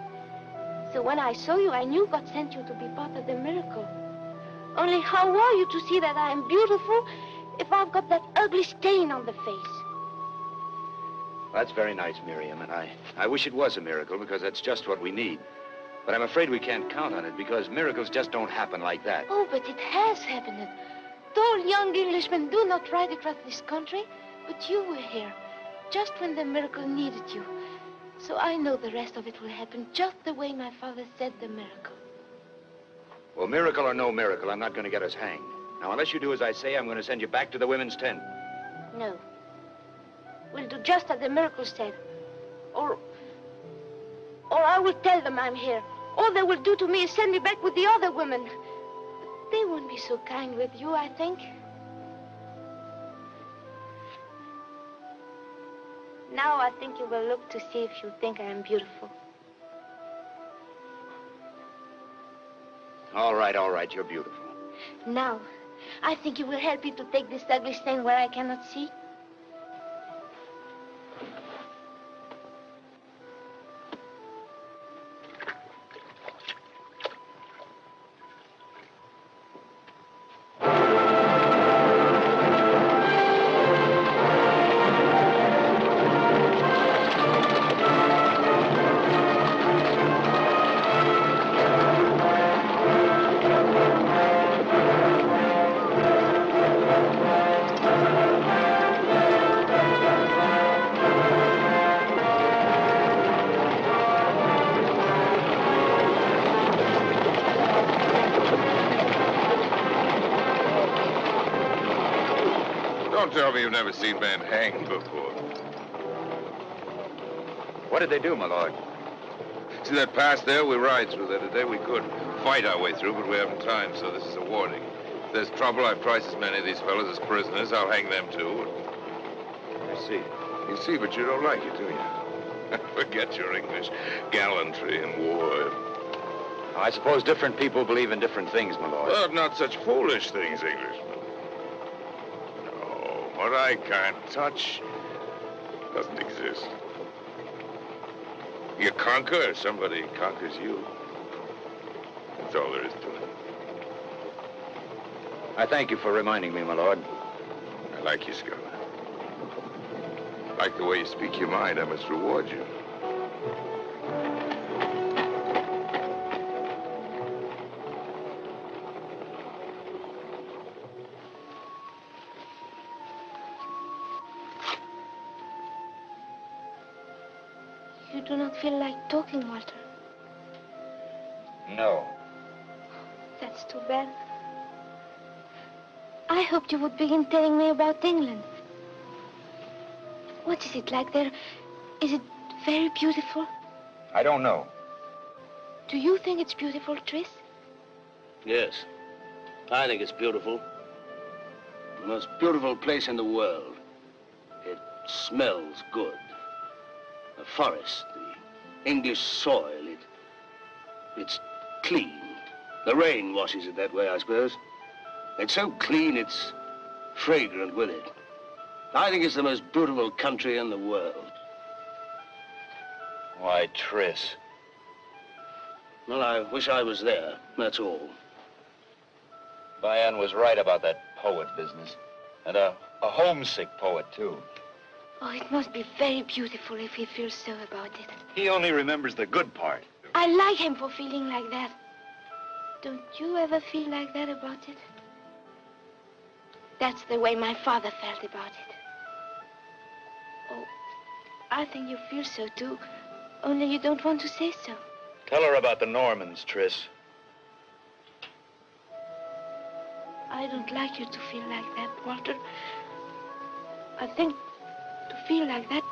So when I saw you, I knew God sent you to be part of the miracle. Only how are you to see that I am beautiful if I've got that ugly stain on the face? That's very nice, Maryam, and I wish it was a miracle because that's just what we need. But I'm afraid we can't count on it because miracles just don't happen like that. Oh, but it has happened. Tall young Englishmen do not ride across this country, but you were here, just when the miracle needed you. So I know the rest of it will happen just the way my father said the miracle. Well, miracle or no miracle, I'm not going to get us hanged. Now, unless you do as I say, I'm going to send you back to the women's tent. No. We'll do just as the miracle said. Or I will tell them I'm here. All they will do to me is send me back with the other women. But they won't be so kind with you, I think. Now I think you will look to see if you think I am beautiful. All right, you're beautiful. Now, I think you will help me to take this ugly stain where I cannot see. Don't tell me you've never seen men hanged before. What did they do, my lord? See that pass there? We ride through there today. We could fight our way through, but we haven't time, so this is a warning. If there's trouble, I've priced as many of these fellas as prisoners. I'll hang them too. I see. You see, but you don't like it, do you? Forget your English gallantry in war. I suppose different people believe in different things, my lord. Well, not such foolish things, Englishmen. No, what I can't touch doesn't exist. You conquer, somebody conquers you. That's all there is to it. I thank you for reminding me, my lord. I like you, Scholar. I like the way you speak your mind. I must reward you. You do not feel like talking, Walter. No. That's too bad. I hoped you would begin telling me about England. What is it like there? Is it very beautiful? I don't know. Do you think it's beautiful, Tris? Yes. I think it's beautiful. The most beautiful place in the world. It smells good. The forest, the English soil, it's clean. The rain washes it that way, I suppose. It's so clean, it's fragrant with it. I think it's the most beautiful country in the world. Why, Tris. Well, I wish I was there, that's all. Bayan was right about that poet business. And a homesick poet, too. Oh, it must be very beautiful if he feels so about it. He only remembers the good part. I like him for feeling like that. Don't you ever feel like that about it? That's the way my father felt about it. Oh, I think you feel so too, only you don't want to say so. Tell her about the Normans, Tris. I don't like you to feel like that, Walter. I think to feel like that,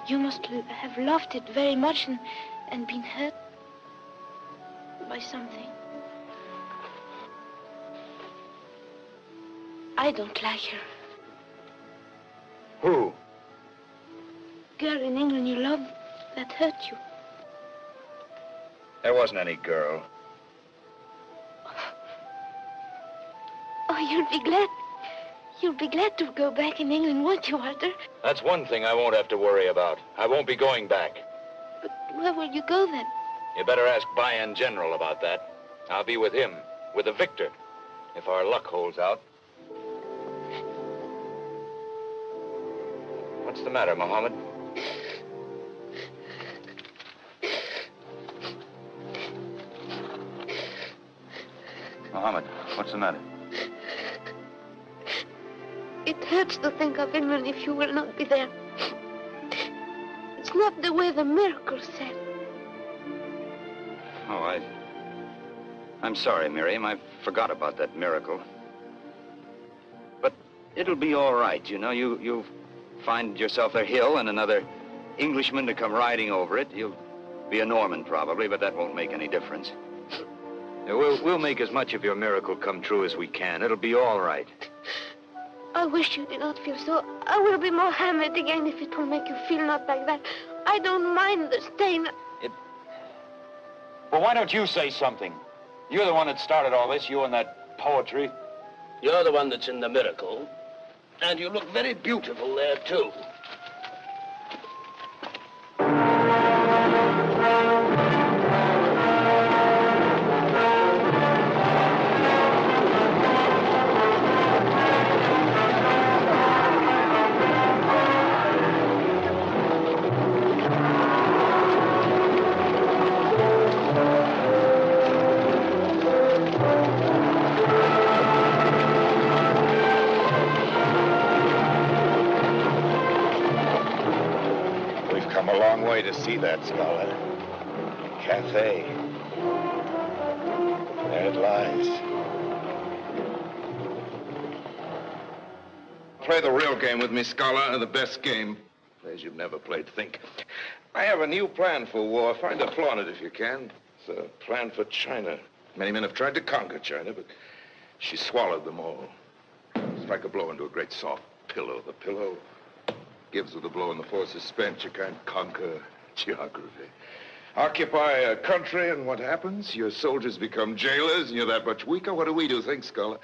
you must have loved it very much and been hurt by something. I don't like her. Who? Girl in England you love that hurt you. There wasn't any girl. Oh, you'll be glad. You'll be glad to go back in England, won't you, Walter? That's one thing I won't have to worry about. I won't be going back. But where will you go then? You better ask Bayan General about that. I'll be with him, with the victor, if our luck holds out. What's the matter, Mohammed? Mohammed, what's the matter? It hurts to think of England if you will not be there. It's not the way the miracle said. Oh, I'm sorry, Maryam. I forgot about that miracle. But it'll be all right, you know. You'll find yourself a hill and another Englishman to come riding over it. You'll be a Norman, probably, but that won't make any difference. We'll make as much of your miracle come true as we can. It'll be all right. I wish you did not feel so. I will be Mohammed again if it will make you feel not like that. I don't mind the stain. Well, why don't you say something? You're the one that started all this, you and that poetry. You're the one that's in the miracle. And you look very beautiful there, too. To see that, scholar. Cafe. There it lies. Play the real game with me, scholar, the best game. Plays you've never played. Think. I have a new plan for war. Find a flaw in it if you can. It's a plan for China. Many men have tried to conquer China, but she swallowed them all. Strike a blow into a great soft pillow. The pillow gives with a blow and the force is spent. You can't conquer geography. Occupy a country and what happens? Your soldiers become jailers and you're that much weaker. What do? Think, scholar?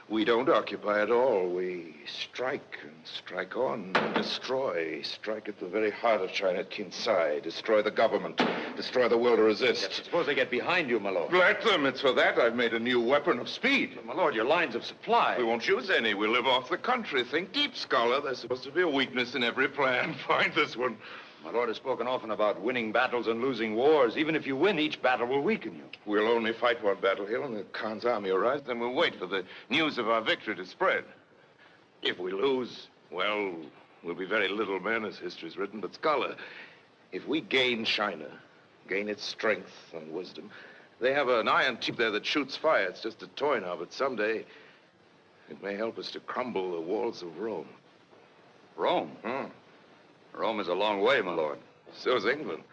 We don't occupy at all. We strike and strike on and destroy. Strike at the very heart of China, at Kinsai. Destroy the government. Destroy the will to resist. Yes, suppose they get behind you, my lord. Let them. It's for that I've made a new weapon of speed. But, my lord, your lines of supply. We won't use any. We'll live off the country. Think deep, scholar. There's supposed to be a weakness in every plan. Find this one. My lord has spoken often about winning battles and losing wars. Even if you win, each battle will weaken you. We'll only fight one battle here when the Khan's army arrives, then we'll wait for the news of our victory to spread. If we lose, well, we'll be very little men, as history's written. But, scholar, if we gain China, gain its strength and wisdom, they have an iron tube there that shoots fire. It's just a toy now, but someday it may help us to crumble the walls of Rome. Rome? Rome is a long way, my lord. So's England.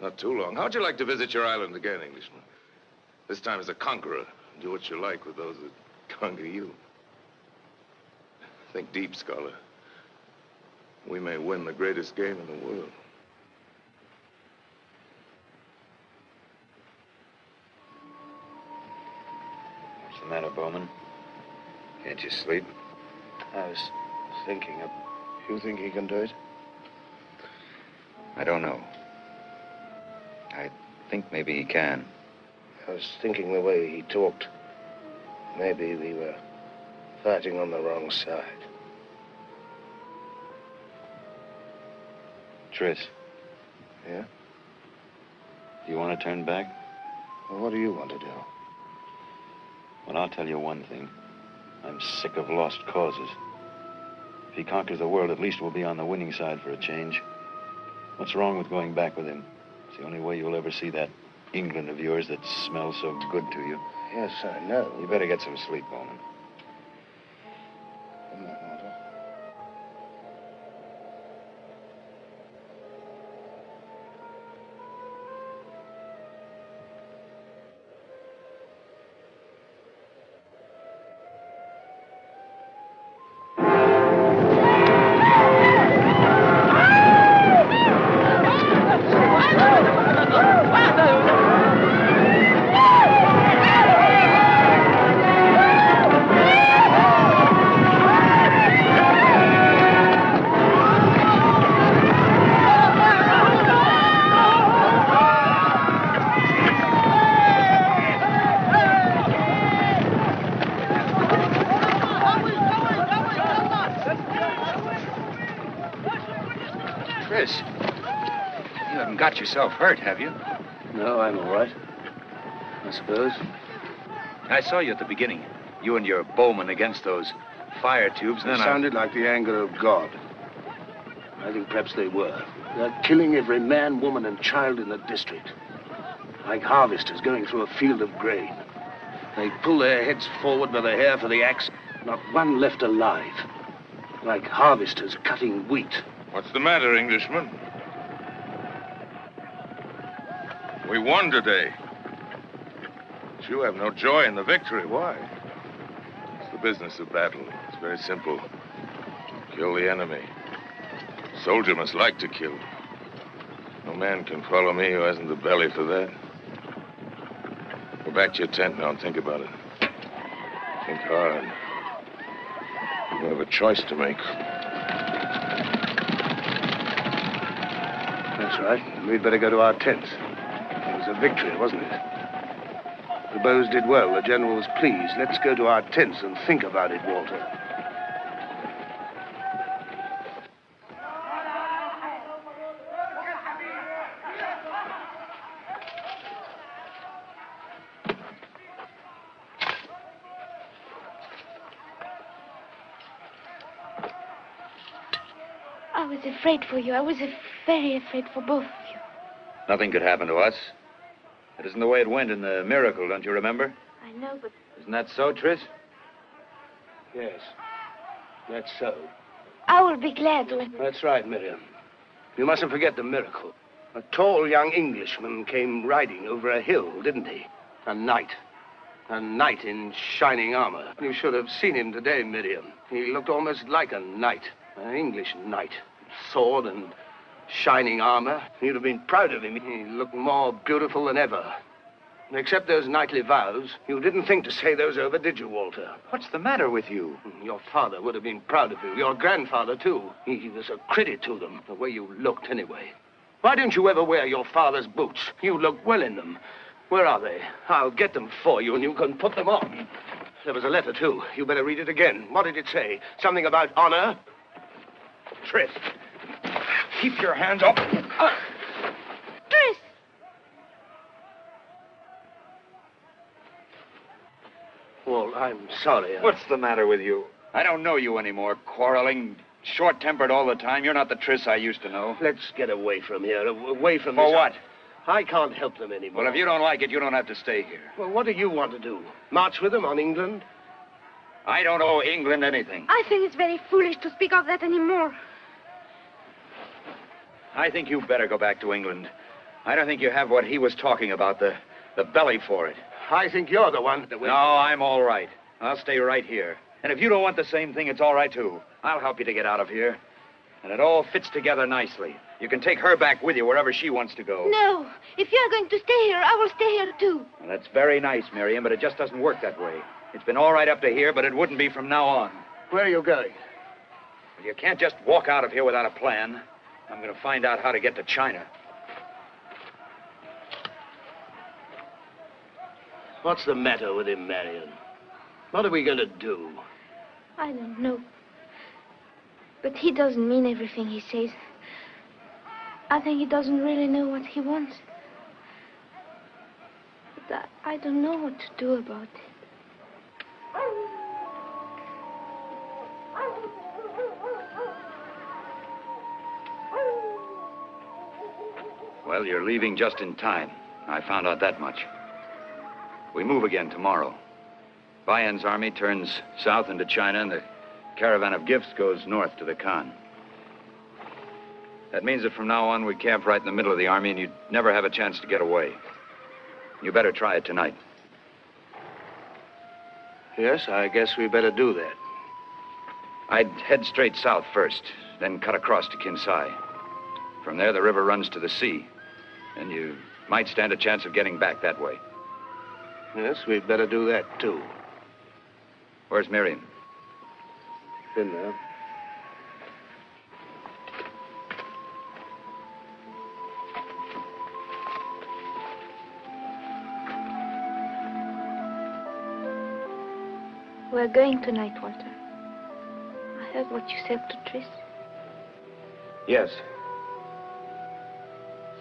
Not too long. How'd you like to visit your island again, Englishman? This time as a conqueror. Do what you like with those that conquer you. Think deep, scholar. We may win the greatest game in the world. What's the matter, Bowman? Can't you sleep? I was thinking of... You think he can do it? I don't know. I think maybe he can. I was thinking the way he talked. Maybe we were fighting on the wrong side. Tris. Yeah? Do you want to turn back? Well, what do you want to do? Well, I'll tell you one thing. I'm sick of lost causes. If he conquers the world, at least we'll be on the winning side for a change. What's wrong with going back with him? It's the only way you'll ever see that England of yours that smells so good to you. Yes, I know. You better get some sleep, Bowman. Got yourself hurt, have you? No, I'm all right. I suppose. I saw you at the beginning. You and your bowman against those fire tubes, and then it sounded like the anger of God. I think perhaps they were. They're killing every man, woman, and child in the district. Like harvesters going through a field of grain. They pull their heads forward by the hair for the axe. Not one left alive. Like harvesters cutting wheat. What's the matter, Englishman? We won today. But you have no joy in the victory. Why? It's the business of battle. It's very simple. Kill the enemy. A soldier must like to kill. No man can follow me who hasn't the belly for that. Go back to your tent now and think about it. Think hard. You have a choice to make. That's right. We'd better go to our tents. It was a victory, wasn't it? The bows did well. The general was pleased. Let's go to our tents and think about it, Walter. I was afraid for you. I was very afraid for both of you. Nothing could happen to us. It isn't the way it went in the miracle, don't you remember? I know, but... Isn't that so, Tris? Yes, that's so. I will be glad when... That's right, Maryam. You mustn't forget the miracle. A tall young Englishman came riding over a hill, didn't he? A knight. A knight in shining armor. You should have seen him today, Maryam. He looked almost like a knight. An English knight. Sword and shining armor. You'd have been proud of him. He looked more beautiful than ever. Except those knightly vows, you didn't think to say those over, did you, Walter? What's the matter with you? Your father would have been proud of you. Your grandfather, too. He was a credit to them, the way you looked, anyway. Why didn't you ever wear your father's boots? You look well in them. Where are they? I'll get them for you, and you can put them on. There was a letter, too. You better read it again. What did it say? Something about honor? Tris, keep your hands up. Tris! Well, I'm sorry. What's the matter with you? I don't know you anymore. Quarreling, short-tempered all the time. You're not the Tris I used to know. Let's get away from here. Away from For this. what? I can't help them anymore. Well, if you don't like it, you don't have to stay here. Well, what do you want to do? March with them on England? I don't owe England anything. I think it's very foolish to speak of that anymore. I think you better go back to England. I don't think you have what he was talking about, the belly for it. I think you're the one that will... No, I'm all right. I'll stay right here. And if you don't want the same thing, it's all right, too. I'll help you to get out of here. And it all fits together nicely. You can take her back with you wherever she wants to go. No. If you're going to stay here, I will stay here, too. Well, that's very nice, Maryam, but it just doesn't work that way. It's been all right up to here, but it wouldn't be from now on. Where are you going? Well, you can't just walk out of here without a plan. I'm going to find out how to get to China. What's the matter with him, Maryam? What are we going to do? I don't know. But he doesn't mean everything he says. I think he doesn't really know what he wants. But I don't know what to do about it. Well, you're leaving just in time. I found out that much. We move again tomorrow. Bayan's army turns south into China, and the caravan of gifts goes north to the Khan. That means that from now on, we camp right in the middle of the army, and you'd never have a chance to get away. You better try it tonight. Yes, I guess we better do that. I'd head straight south first, then cut across to Kinsai. From there, the river runs to the sea, and you might stand a chance of getting back that way. Yes, we'd better do that, too. Where's Maryam? In there. We're going tonight, Walter. I heard what you said to Tris. Yes.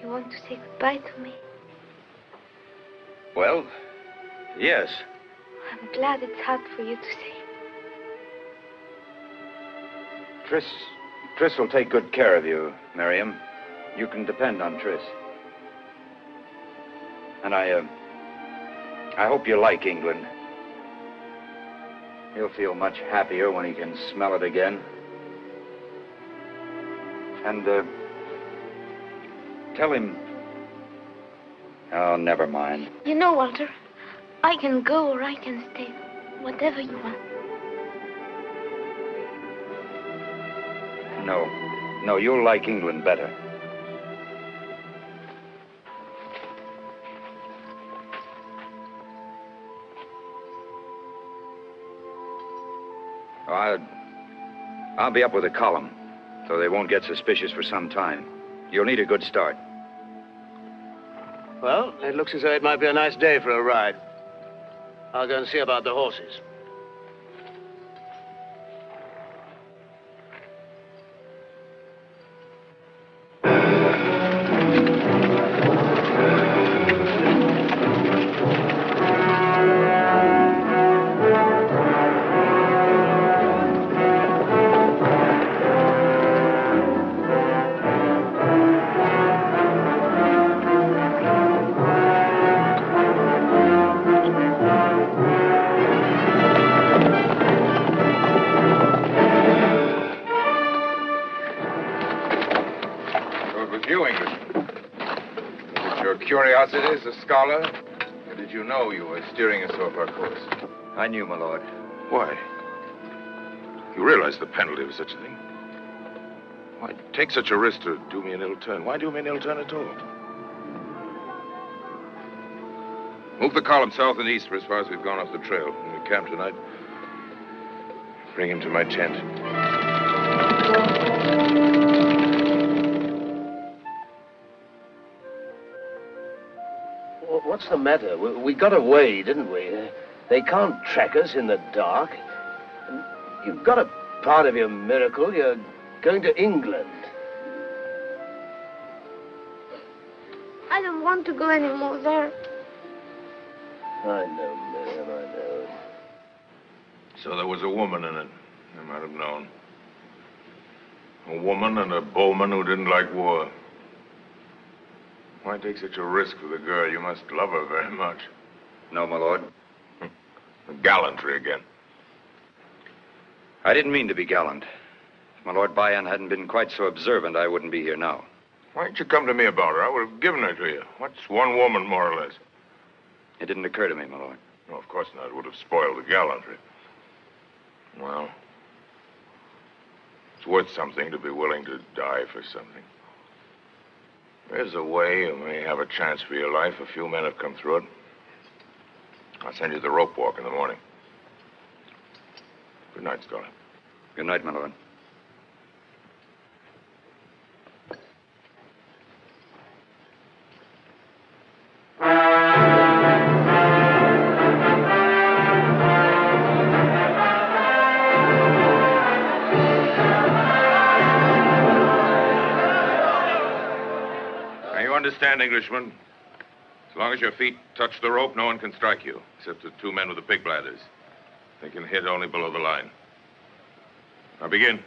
You want to say goodbye to me? Well, yes. I'm glad it's hard for you to say. Tris will take good care of you, Maryam. You can depend on Tris. And I hope you like England. He'll feel much happier when he can smell it again. And, tell him... Oh, never mind. You know, Walter, I can go or I can stay. Whatever you want. No, you'll like England better. I'll be up with a column, so they won't get suspicious for some time. You'll need a good start. Well, it looks as though it might be a nice day for a ride. I'll go and see about the horses. Curiosity as a scholar? Or did you know you were steering us off our course? I knew, my lord. Why? You realize the penalty of such a thing? Why take such a risk to do me an ill turn? Why do me an ill turn at all? Move the column south and east for as far as we've gone off the trail. When we camp tonight, bring him to my tent. What's the matter? We got away, didn't we? They can't track us in the dark. You've got a part of your miracle. You're going to England. I don't want to go anymore there. I know, Maryam, I know. So there was a woman in it. I might have known. A woman and a bowman who didn't like war. Why take such a risk for the girl? You must love her very much. No, my lord. Gallantry again. I didn't mean to be gallant. If my Lord Bayan hadn't been quite so observant, I wouldn't be here now. Why didn't you come to me about her? I would have given her to you. What's one woman, more or less? It didn't occur to me, my lord. No, of course not. It would have spoiled the gallantry. Well, it's worth something to be willing to die for something. There's a way you may have a chance for your life. A few men have come through it. I'll send you the rope walk in the morning. Good night, Scholar. Good night, my lord. Understand, Englishman? As long as your feet touch the rope, no one can strike you, except the two men with the pig bladders. They can hit only below the line. Now begin.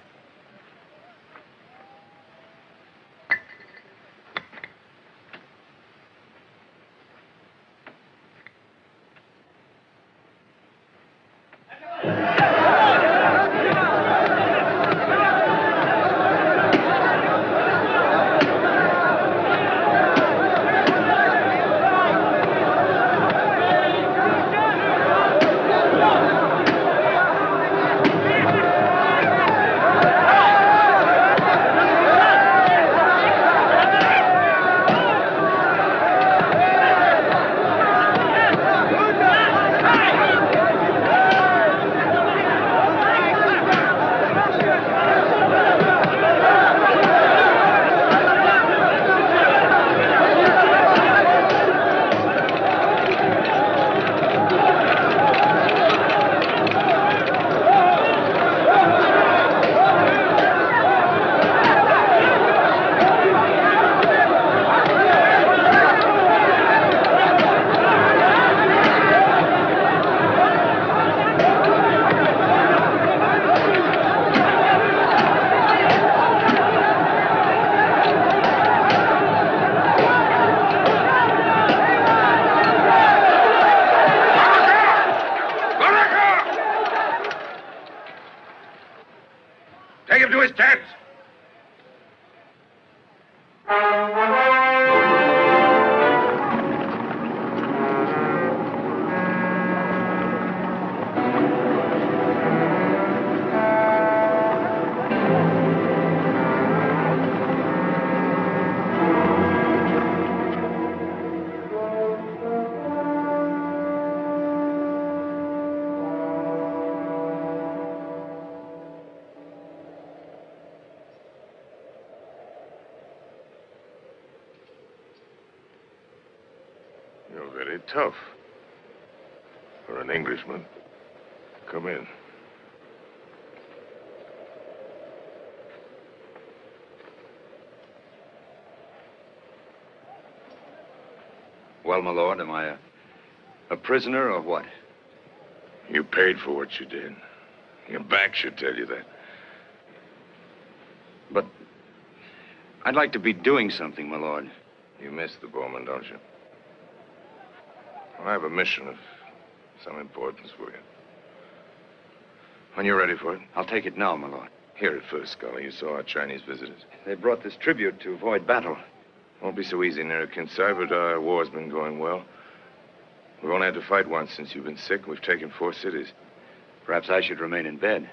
You're very tough. For an Englishman. Come in. Well, my lord, am I a prisoner or what? You paid for what you did. Your back should tell you that. But I'd like to be doing something, my lord. You miss the bowman, don't you? Well, I have a mission of some importance for you. When you're ready for it. I'll take it now, my lord. Hear it first, Scully. You saw our Chinese visitors. They brought this tribute to avoid battle. Won't be so easy near Kinsai, but our war's been going well. We've only had to fight once since you've been sick. We've taken 4 cities. Perhaps I should remain in bed.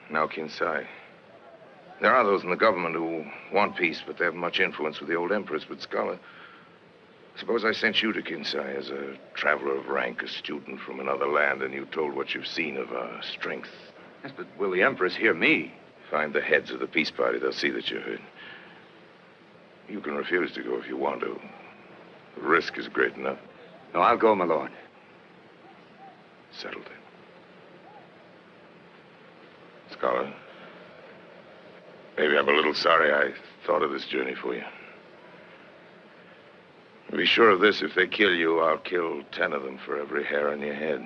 Now Kinsai. There are those in the government who want peace, but they haven't much influence with the old empress. But Scholar, suppose I sent you to Kinsai as a traveler of rank, a student from another land, and you told what you've seen of our strength. Yes, but will the empress hear me? Find the heads of the peace party. They'll see that you're hurt. You can refuse to go if you want to. The risk is great enough. No, I'll go, my lord. Settled it. Scholar, maybe I'm a little sorry I thought of this journey for you. Be sure of this, if they kill you, I'll kill 10 of them for every hair on your head.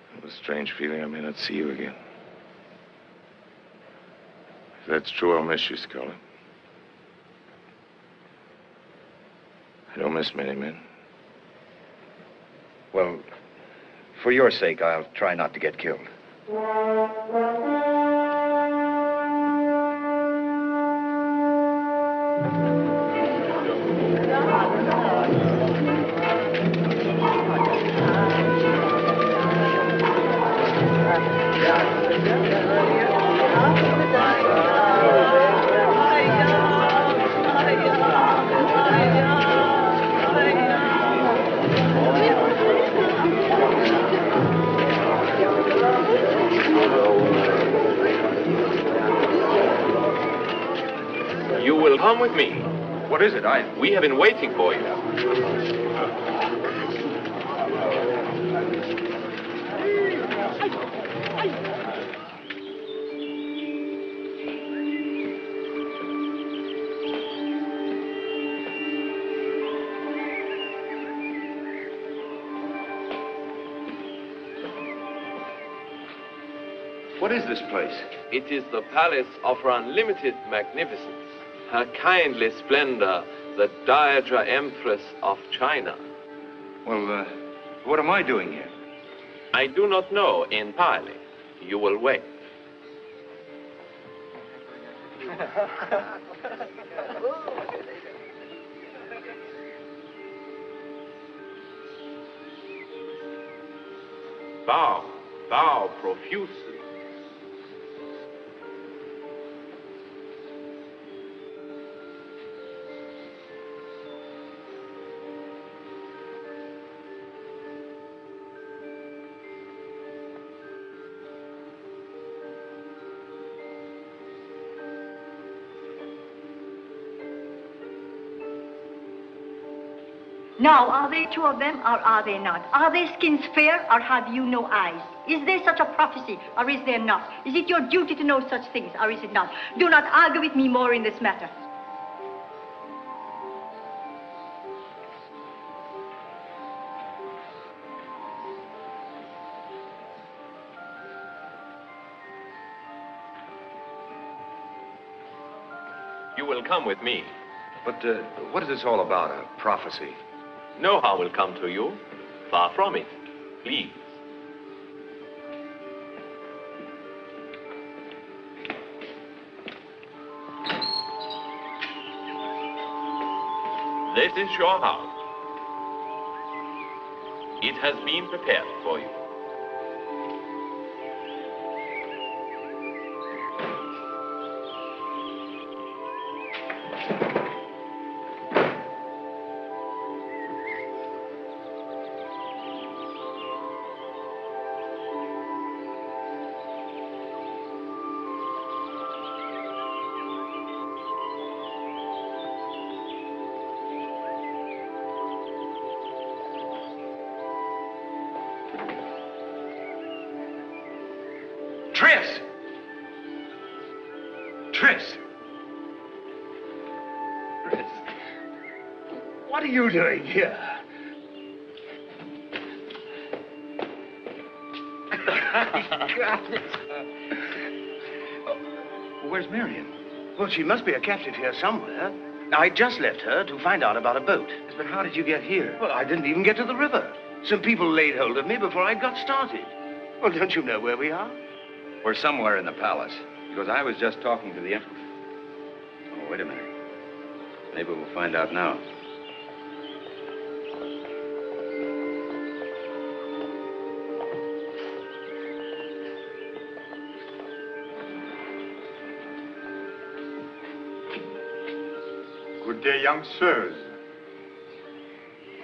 I have a strange feeling I may not see you again. If that's true, I'll miss you, Scholar. I don't miss many men. Well, for your sake, I'll try not to get killed. You will come with me. What is it? We have been waiting for you. What is this place? It is the palace of her unlimited magnificence, her kindly splendor, the Dowager Empress of China. Well, what am I doing here? I do not know entirely. You will wait. Bow, bow profusely. Now, are they 2 of them, or are they not? Are their skins fair, or have you no eyes? Is there such a prophecy, or is there not? Is it your duty to know such things, or is it not? Do not argue with me more in this matter. You will come with me. But what is this all about, a prophecy? No harm will come to you. Far from it. Please. This is your house. It has been prepared for you. Tris! Tris! Tris! What are you doing here? Where's Maryam? Well, she must be a captive here somewhere. I just left her to find out about a boat. But how did you get here? Well, I didn't even get to the river. Some people laid hold of me before I got started. Well, don't you know where we are? We're somewhere in the palace, because I was just talking to the emperor. Oh, wait a minute. Maybe we'll find out now. Good day, young sirs.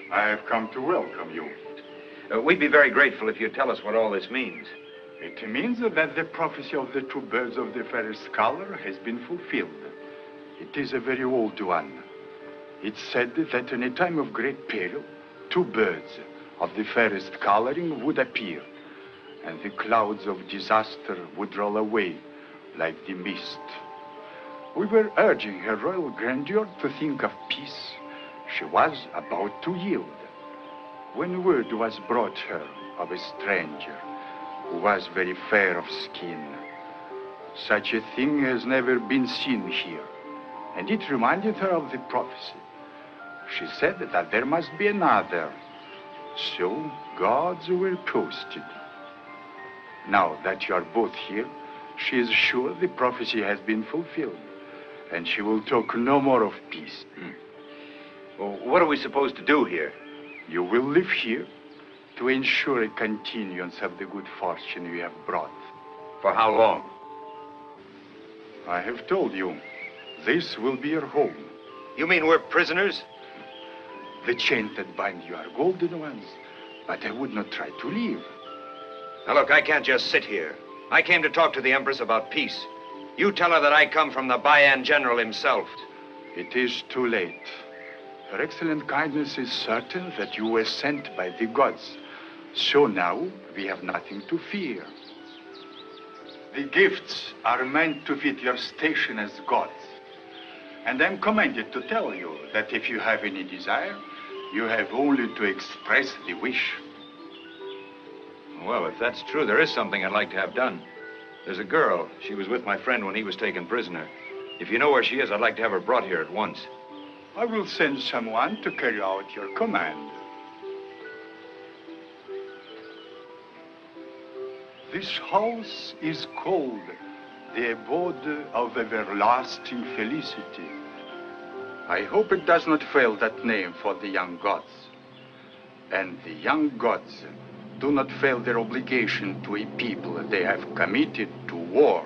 I have come to welcome you. We'd be very grateful if you'd tell us what all this means. It means that the prophecy of the two birds of the fairest color has been fulfilled. It is a very old one. It's said that in a time of great peril, two birds of the fairest coloring would appear, and the clouds of disaster would roll away like the mist. We were urging Her Royal Grandeur to think of peace. She was about to yield, when word was brought her of a stranger who was very fair of skin. Such a thing has never been seen here, and it reminded her of the prophecy. She said that there must be another, so gods were posted. Now that you are both here, she is sure the prophecy has been fulfilled, and she will talk no more of peace. Well, what are we supposed to do here? You will live here to ensure a continuance of the good fortune you have brought. For how long? I have told you, this will be your home. You mean we're prisoners? The chains that bind you are golden ones, but I would not try to leave. Now look, I can't just sit here. I came to talk to the Empress about peace. You tell her that I come from the Bayan general himself. It is too late. Her excellent kindness is certain that you were sent by the gods. So now we have nothing to fear. The gifts are meant to fit your station as gods. And I'm commanded to tell you that if you have any desire, you have only to express the wish. Well, if that's true, there is something I'd like to have done. There's a girl. She was with my friend when he was taken prisoner. If you know where she is, I'd like to have her brought here at once. I will send someone to carry out your command. This house is called the abode of everlasting felicity. I hope it does not fail that name for the young gods. And the young gods do not fail their obligation to a people they have committed to war.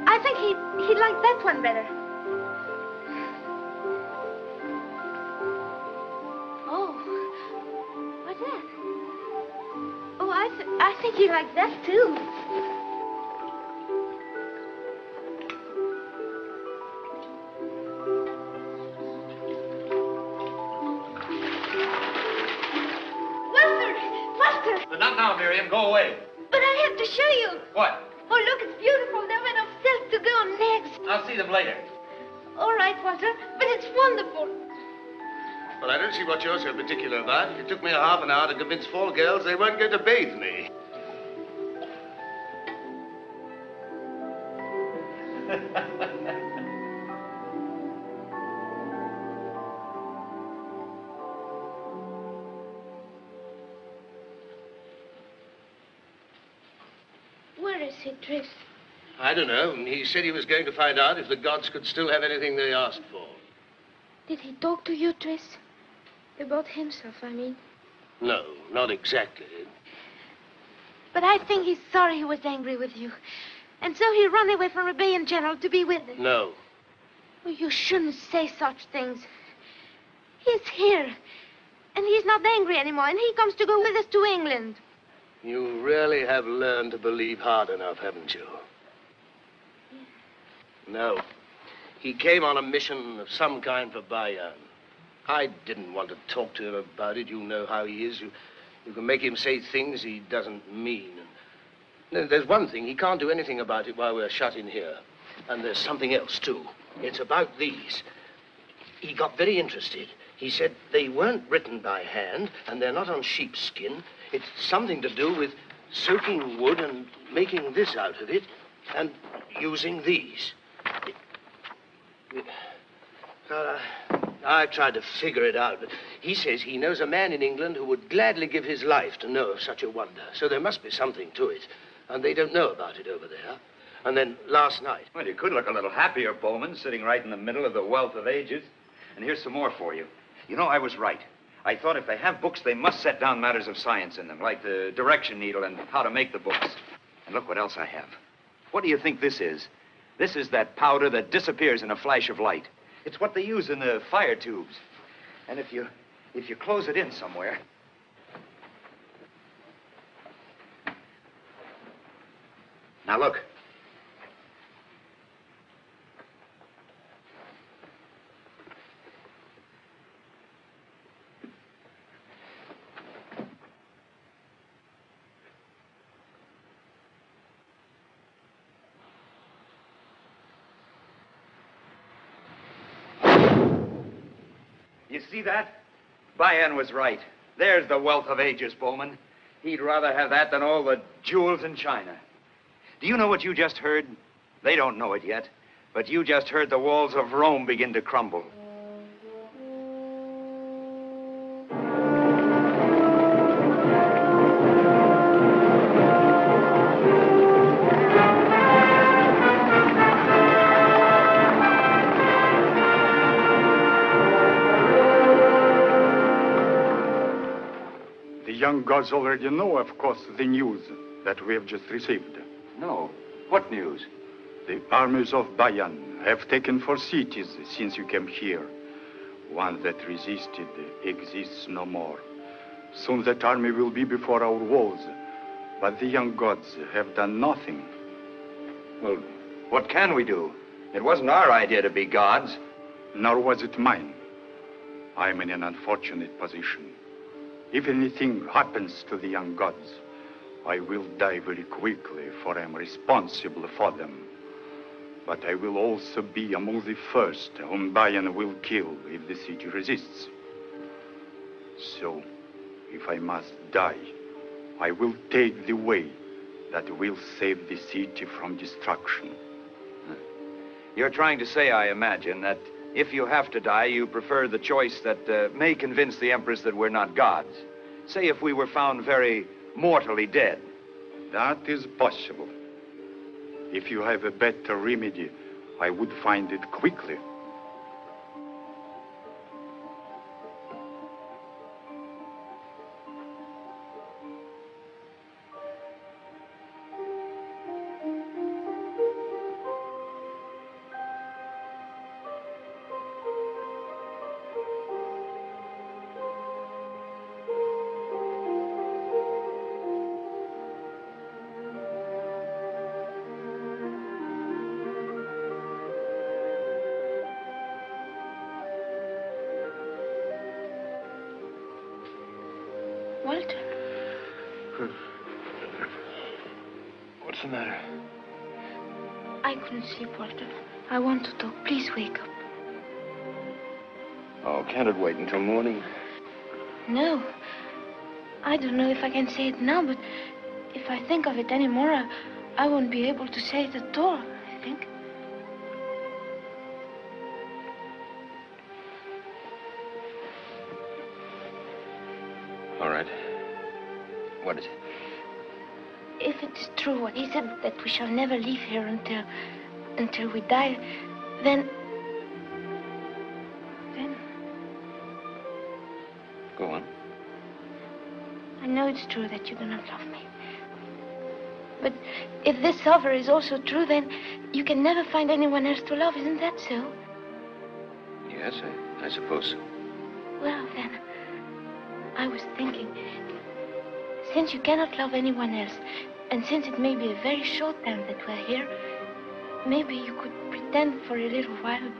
I think he'd like that one better. Oh, what's that? Oh, I think he'd like that too. But not now, Maryam. Go away. But I have to show you. What? Oh, look, it's beautiful. They're made of silk to go on legs. I'll see them later. All right, Walter, but it's wonderful. Well, I don't see what you're so particular about. It took me a half an hour to convince 4 girls they weren't going to bathe me. Where is he, Tris? I don't know. He said he was going to find out if the gods could still have anything they asked for. Did he talk to you, Tris? About himself, I mean. No, not exactly. But I think he's sorry he was angry with you. And so he ran away from Rebellion General to be with him. No. Well, you shouldn't say such things. He's here. And he's not angry anymore. And he comes to go with us to England. You really have learned to believe hard enough, haven't you? No. He came on a mission of some kind for Bayan. I didn't want to talk to him about it. You know how he is. You can make him say things he doesn't mean. And there's one thing. He can't do anything about it while we're shut in here. And there's something else, too. It's about these. He got very interested. He said they weren't written by hand, and they're not on sheepskin. It's something to do with soaking wood and making this out of it, and using these. Well, I tried to figure it out, but he says he knows a man in England who would gladly give his life to know of such a wonder. So there must be something to it, and they don't know about it over there. And then last night... Well, you could look a little happier, Bowman, sitting right in the middle of the wealth of ages. And here's some more for you. You know, I was right. I thought if they have books, they must set down matters of science in them, like the direction needle and how to make the books. And look what else I have. What do you think this is? This is that powder that disappears in a flash of light. It's what they use in the fire tubes. And if you close it in somewhere... Now, look. You see that? Bayan was right. There's the wealth of ages, Bowman. He'd rather have that than all the jewels in China. Do you know what you just heard? They don't know it yet, but you just heard the walls of Rome begin to crumble. The young gods already know, of course, the news that we have just received. No. What news? The armies of Bayan have taken 4 cities since you came here. One that resisted exists no more. Soon that army will be before our walls. But the young gods have done nothing. Well, what can we do? It wasn't our idea to be gods. Nor was it mine. I'm in an unfortunate position. If anything happens to the young gods, I will die very quickly, for I am responsible for them. But I will also be among the first whom Bayan will kill if the city resists. So, if I must die, I will take the way that will save the city from destruction. You're trying to say, I imagine, that if you have to die, you prefer the choice that may convince the Empress that we're not gods. Say if we were found very mortally dead. That is possible. If you have a better remedy, I would find it quickly. Walter? What's the matter? I couldn't sleep, Walter. I want to talk. Please wake up. Oh, can't it wait until morning? No. I don't know if I can say it now, but if I think of it anymore, I won't be able to say it at all, I think. All right. What is it? If it's true what he said, that we shall never leave here until we die, then... Go on. I know it's true that you do not love me. But if this offer is also true, then you can never find anyone else to love, isn't that so? Yes, I suppose so. Well, then, I was thinking, since you cannot love anyone else, and since it may be a very short time that we're here, maybe you could pretend for a little while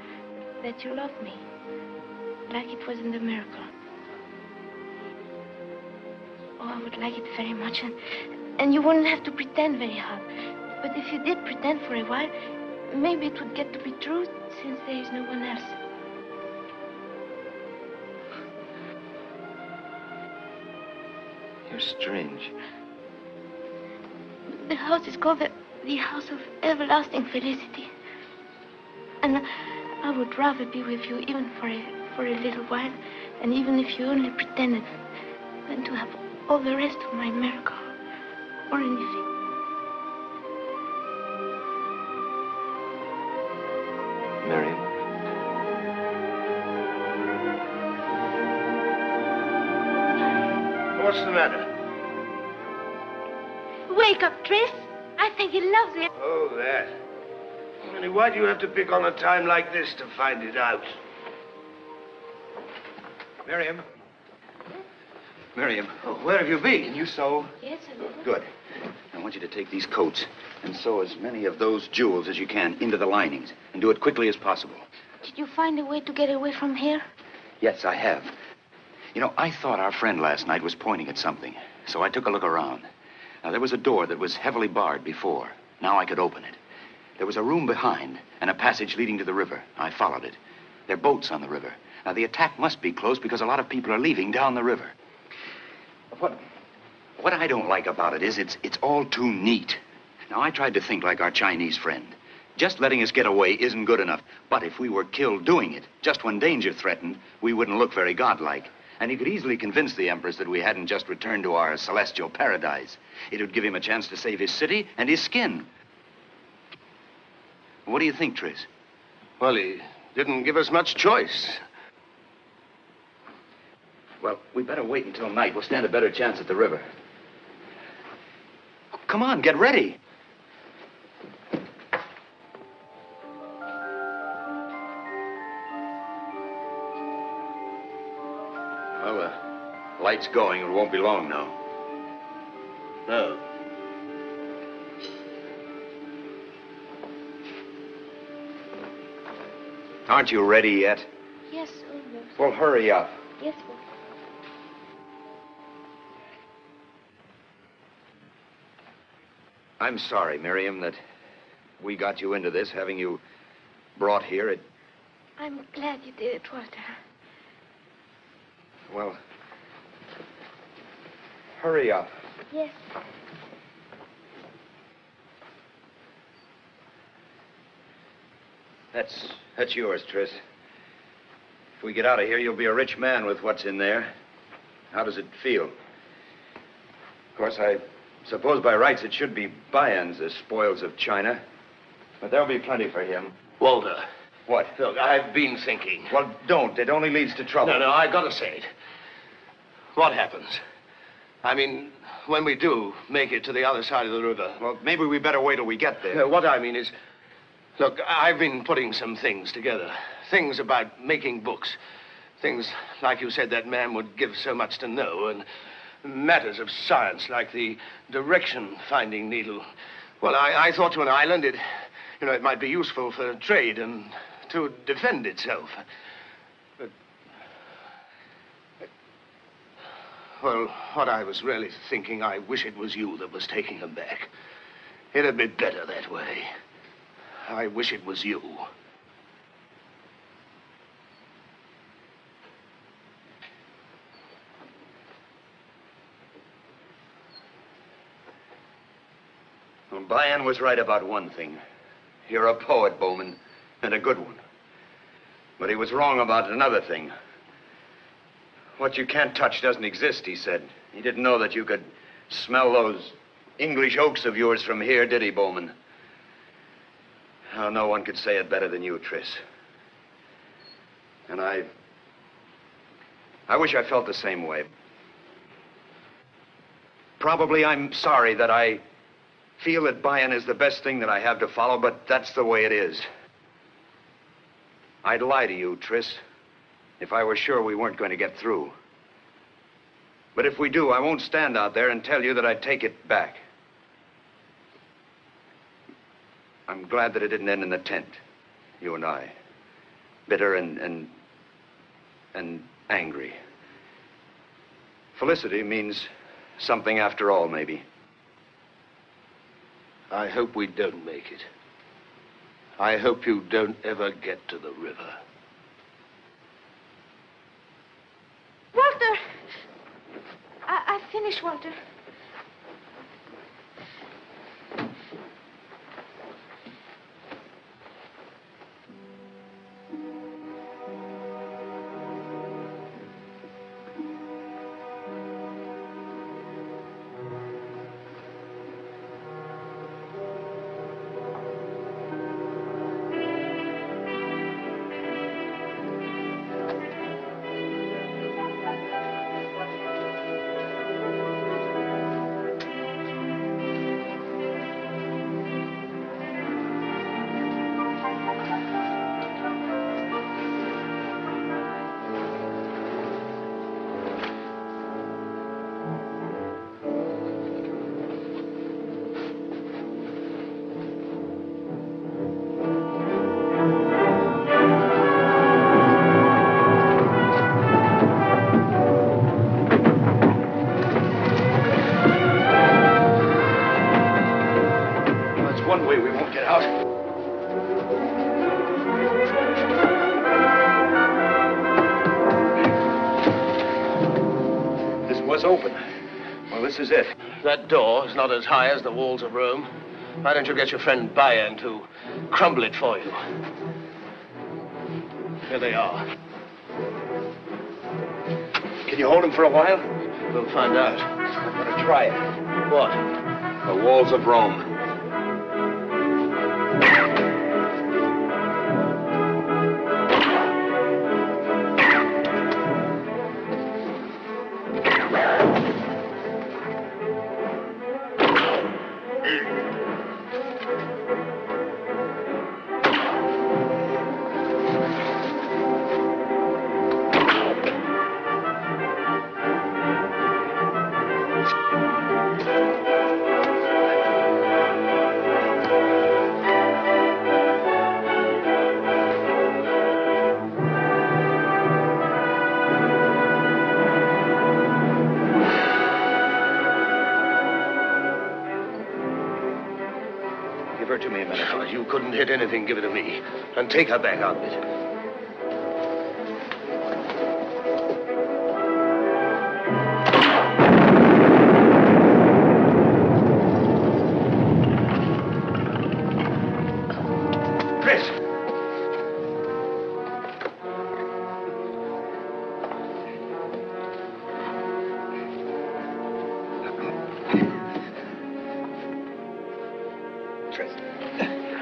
that you love me. like it was in the miracle. Oh, I would like it very much, and you wouldn't have to pretend very hard. But if you did pretend for a while, maybe it would get to be true, since there is no one else. You're strange. The house is called the House of Everlasting Felicity. And I would rather be with you even for a little while, and even if you only pretended, than to have all the rest of my miracle, or anything. Maryam. What's the matter? Wake up, Tris. I think he loves it. Oh, that. Only why do you have to pick on a time like this to find it out? Maryam. Maryam. Oh, where have you been? Can you sew? Yes, I will. Good. I want you to take these coats and sew as many of those jewels as you can into the linings, and do it quickly as possible. Did you find a way to get away from here? Yes, I have. You know, I thought our friend last night was pointing at something, so I took a look around. Now, there was a door that was heavily barred before. Now I could open it. There was a room behind and a passage leading to the river. I followed it. There are boats on the river. Now, the attack must be close because a lot of people are leaving down the river. What I don't like about it is it's all too neat. Now, I tried to think like our Chinese friend. Just letting us get away isn't good enough. But if we were killed doing it, just when danger threatened, we wouldn't look very godlike. And he could easily convince the Empress that we hadn't just returned to our celestial paradise. It would give him a chance to save his city and his skin. What do you think, Tris? Well, he didn't give us much choice. Well, we better wait until night. We'll stand a better chance at the river. Come on, get ready. Well, the light's going. It won't be long now. No. Aren't you ready yet? Yes, almost. Well, hurry up. Yes, Walter. I'm sorry, Maryam, that we got you into this, having you brought here. I'm glad you did it, Walter. Well, hurry up. Yes. That's yours, Tris. If we get out of here, you'll be a rich man with what's in there. How does it feel? Of course, I suppose by rights it should be Bayan's, the spoils of China. But there'll be plenty for him. Walter. What? Look, I've been thinking. Well, don't. It only leads to trouble. No, I've got to say it. What happens? I mean, when we do make it to the other side of the river. Well, maybe we better wait till we get there. What I mean is, look, I've been putting some things together. Things about making books. Things, like you said, that man would give so much to know. And matters of science, like the direction-finding needle. Well, I thought to an island, it might be useful for trade and to defend itself. But, well, what I was really thinking, I wish it was you that was taking them back. It'd be better that way. I wish it was you. Well, Bayan was right about one thing. You're a poet, Bowman, and a good one. But he was wrong about another thing. What you can't touch doesn't exist, he said. He didn't know that you could smell those English oaks of yours from here, did he, Bowman? Oh, no one could say it better than you, Tris. And I wish I felt the same way. Probably I'm sorry that I feel that Bayan is the best thing that I have to follow, but that's the way it is. I'd lie to you, Tris, if I were sure we weren't going to get through. But if we do, I won't stand out there and tell you that I'd take it back. I'm glad that it didn't end in the tent, you and I. Bitter and and angry. Felicity means something after all, maybe. I hope we don't make it. I hope you don't ever get to the river. Walter! I've finished, Walter. Open. Well, this is it. That door is not as high as the walls of Rome. Why don't you get your friend Bayan to crumble it for you? Here they are. Can you hold him for a while? We'll find out. I'm going to try it. What? The walls of Rome. You couldn't hit anything, give it to me. And take her back out of it.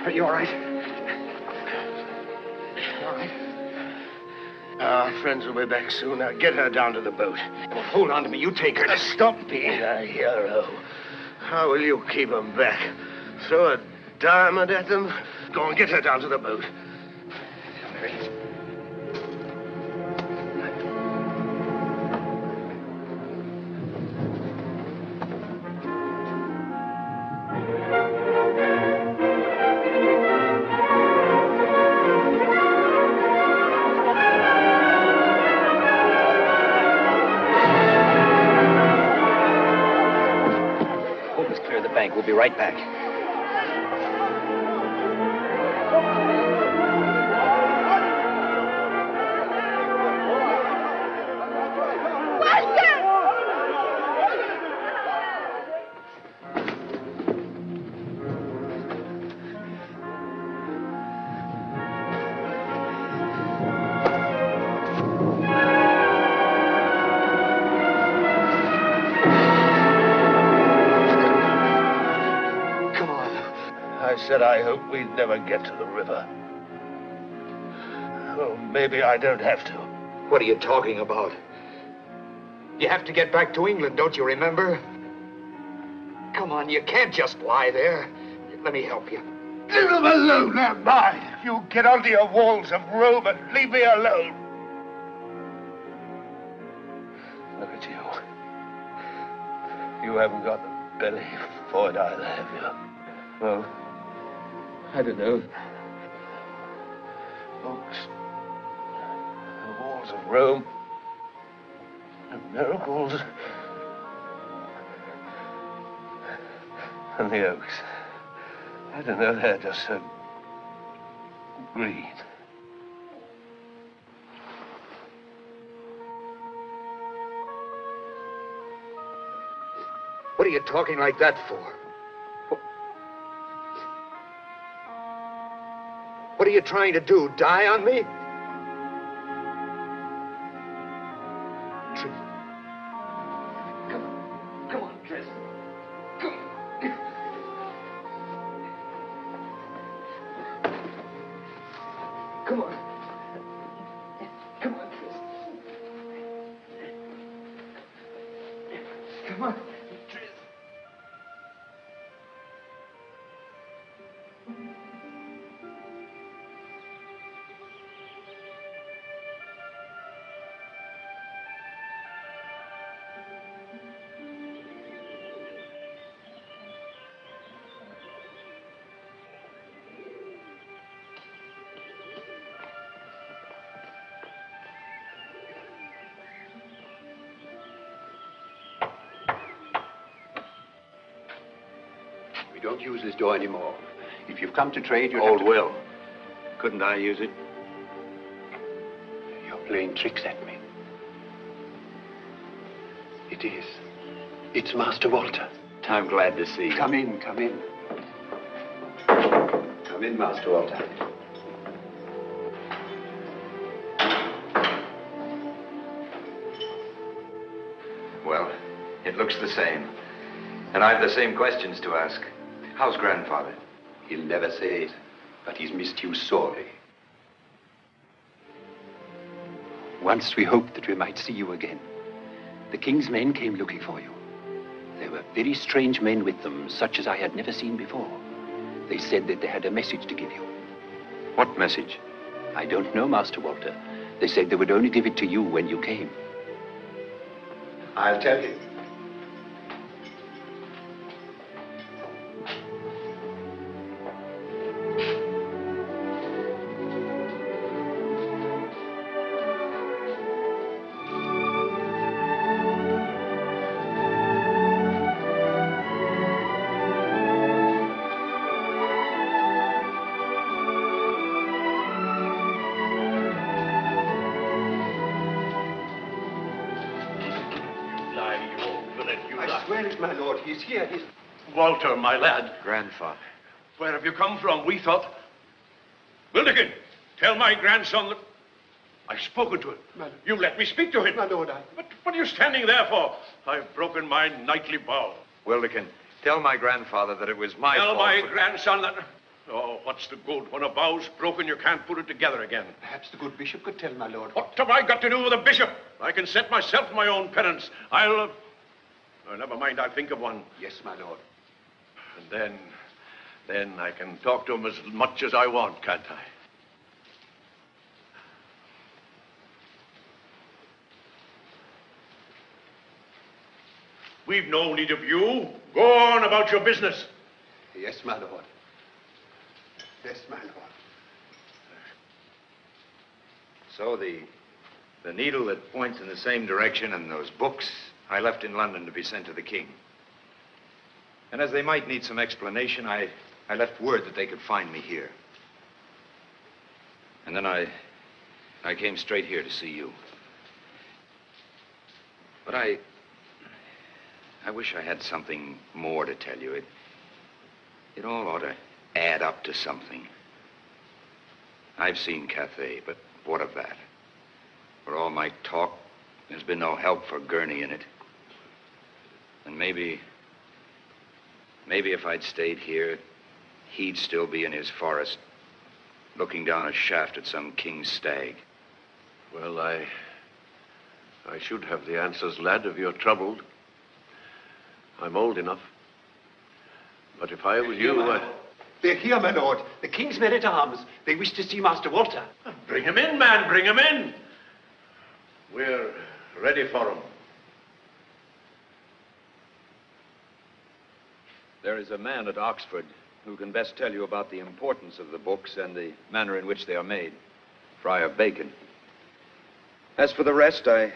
Are you all right? All right. Our friends will be back soon. Now get her down to the boat. Well, hold on to me. You take her. Stop being a hero. How will you keep them back? Throw a diamond at them? Go and get her down to the boat. Mary. We'll be right back. I said I hope we'd never get to the river. Well, maybe I don't have to. What are you talking about? You have to get back to England, don't you remember? Come on, you can't just lie there. Let me help you. Leave them alone, now, mine. You get onto your walls of Rome and leave me alone. Look at you. You haven't got the belly for it either, have you? Well, I don't know. Folks have all walls of Rome, the miracles, and the oaks. I don't know, they're just so green. What are you talking like that for? What are you trying to do? Die on me? Come on, Tris. Come on. Come on, Tris. Come on. We don't use this door anymore. If you've come to trade, you'll Old have to... Will. Couldn't I use it? You're playing tricks at me. It is. It's Master Walter. I'm glad to see you. Come in, come in. Come in, Master Walter. Well, it looks the same. And I've the same questions to ask. How's grandfather? He'll never say it, but he's missed you sorely. Once we hoped that we might see you again. The king's men came looking for you. There were very strange men with them, such as I had never seen before. They said that they had a message to give you. What message? I don't know, Master Walter. They said they would only give it to you when you came. I'll tell you. He's here. Walter, my lad. Grandfather. Where have you come from? We thought... Wildekin, tell my grandson that... I've spoken to him. You let me speak to him. My lord, But what are you standing there for? I've broken my knightly vow. Wildekin, tell my grandfather that it was my fault. Tell my grandson that... Oh, what's the good? When a vow's broken, you can't put it together again. Perhaps the good bishop could tell, my lord. What have I got to do with a bishop? I can set myself my own penance. Oh, never mind, I'll think of one. Yes, my lord. And then I can talk to him as much as I want, can't I? We've no need of you. Go on about your business. Yes, my lord. Yes, my lord. So the needle that points in the same direction and those books I left in London to be sent to the king. And as they might need some explanation, I left word that they could find me here. And then I came straight here to see you. But I wish I had something more to tell you. It all ought to add up to something. I've seen Cathay, but what of that? For all my talk, there's been no help for Gurnie in it. And maybe if I'd stayed here, he'd still be in his forest, looking down a shaft at some king's stag. Well, I should have the answers, lad, if you're troubled. I'm old enough. But if I was you, They're here, my lord. The king's men-at-arms. They wish to see Master Walter. Bring him in, man. Bring him in. We're ready for him. There is a man at Oxford who can best tell you about the importance of the books and the manner in which they are made. Friar Bacon. As for the rest, I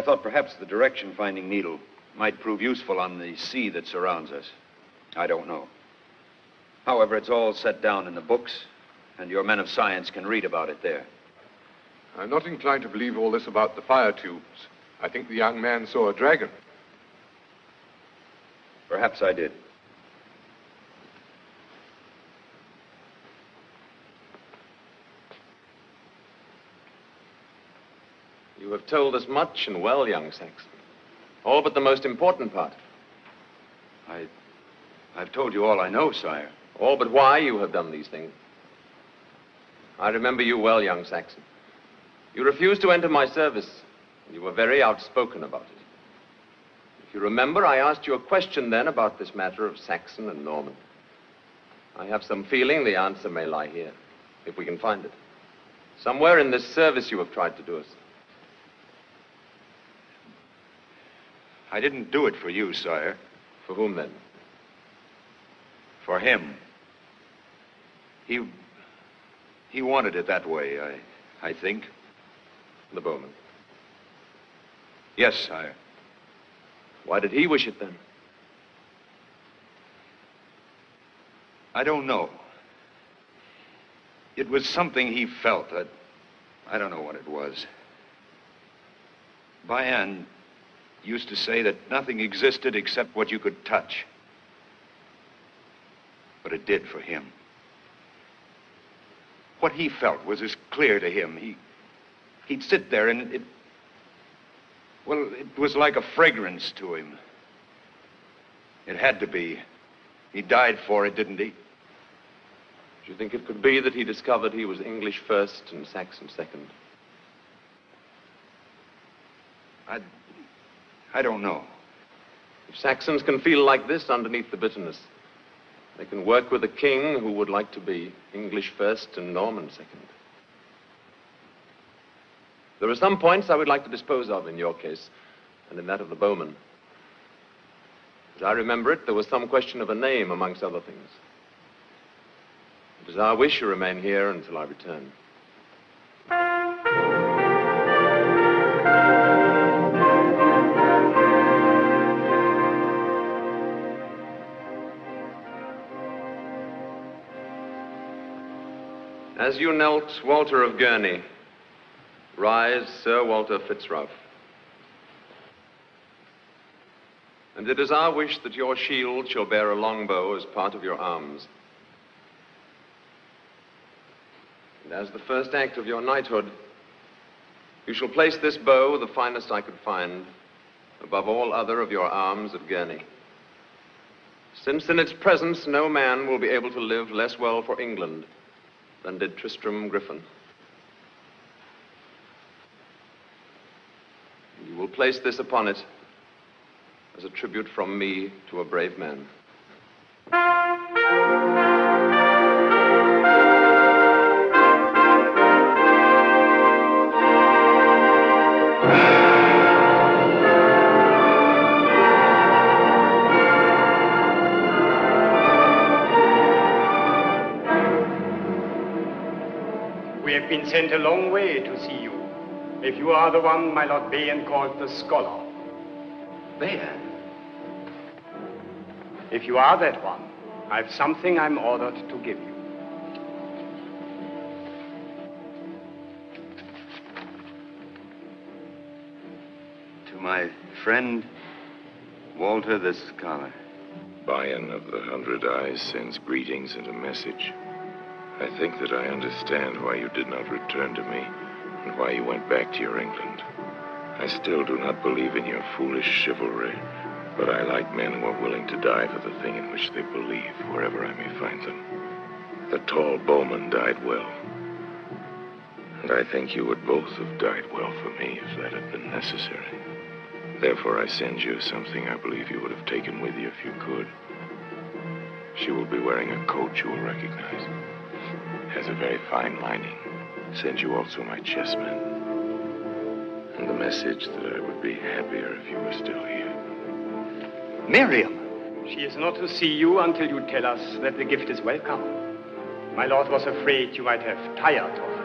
thought perhaps the direction-finding needle might prove useful on the sea that surrounds us. I don't know. However, it's all set down in the books, and your men of science can read about it there. I'm not inclined to believe all this about the fire tubes. I think the young man saw a dragon. Perhaps I did. You have told us much and well, young Saxon. All but the most important part. I've told you all I know, sire. All but why you have done these things. I remember you well, young Saxon. You refused to enter my service, and you were very outspoken about it. If you remember, I asked you a question then about this matter of Saxon and Norman. I have some feeling the answer may lie here, if we can find it. Somewhere in this service you have tried to do us. I didn't do it for you, sire. For whom, then? For him. He wanted it that way, I think. The bowman? Yes, sire. Why did he wish it, then? I don't know. It was something he felt. I don't know what it was. Bayan used to say that nothing existed except what you could touch. But it did for him. What he felt was as clear to him. He'd sit there and it was like a fragrance to him. It had to be. He died for it, didn't he? Do you think it could be that he discovered he was English first and Saxon second? I don't know. If Saxons can feel like this underneath the bitterness, they can work with a king who would like to be English first and Norman second. There are some points I would like to dispose of in your case, and in that of the bowman. As I remember it, there was some question of a name, amongst other things. It is our wish you remain here until I return. As you knelt, Walter of Gurnie, rise, Sir Walter Fitzralph. And it is our wish that your shield shall bear a longbow as part of your arms. And as the first act of your knighthood, you shall place this bow, the finest I could find, above all other of your arms at Gurney. Since in its presence no man will be able to live less well for England than did Tristram Griffin. And you will place this upon it as a tribute from me to a brave man. We have been sent a long way to see you. If you are the one my Lord Bayan called the scholar. Bayan? If you are that one, I've something I'm ordered to give you. To my friend, Walter the Scholar. Bayan of the 100 Eyes sends greetings and a message. I think that I understand why you did not return to me and why you went back to your England. I still do not believe in your foolish chivalry, but I like men who are willing to die for the thing in which they believe, wherever I may find them. The tall bowman died well, and I think you would both have died well for me if that had been necessary. Therefore, I send you something I believe you would have taken with you if you could. She will be wearing a coat you will recognize. Has a very fine lining. Send you also my chessmen. And the message that I would be happier if you were still here. Maryam! She is not to see you until you tell us that the gift is welcome. My lord was afraid you might have tired of her.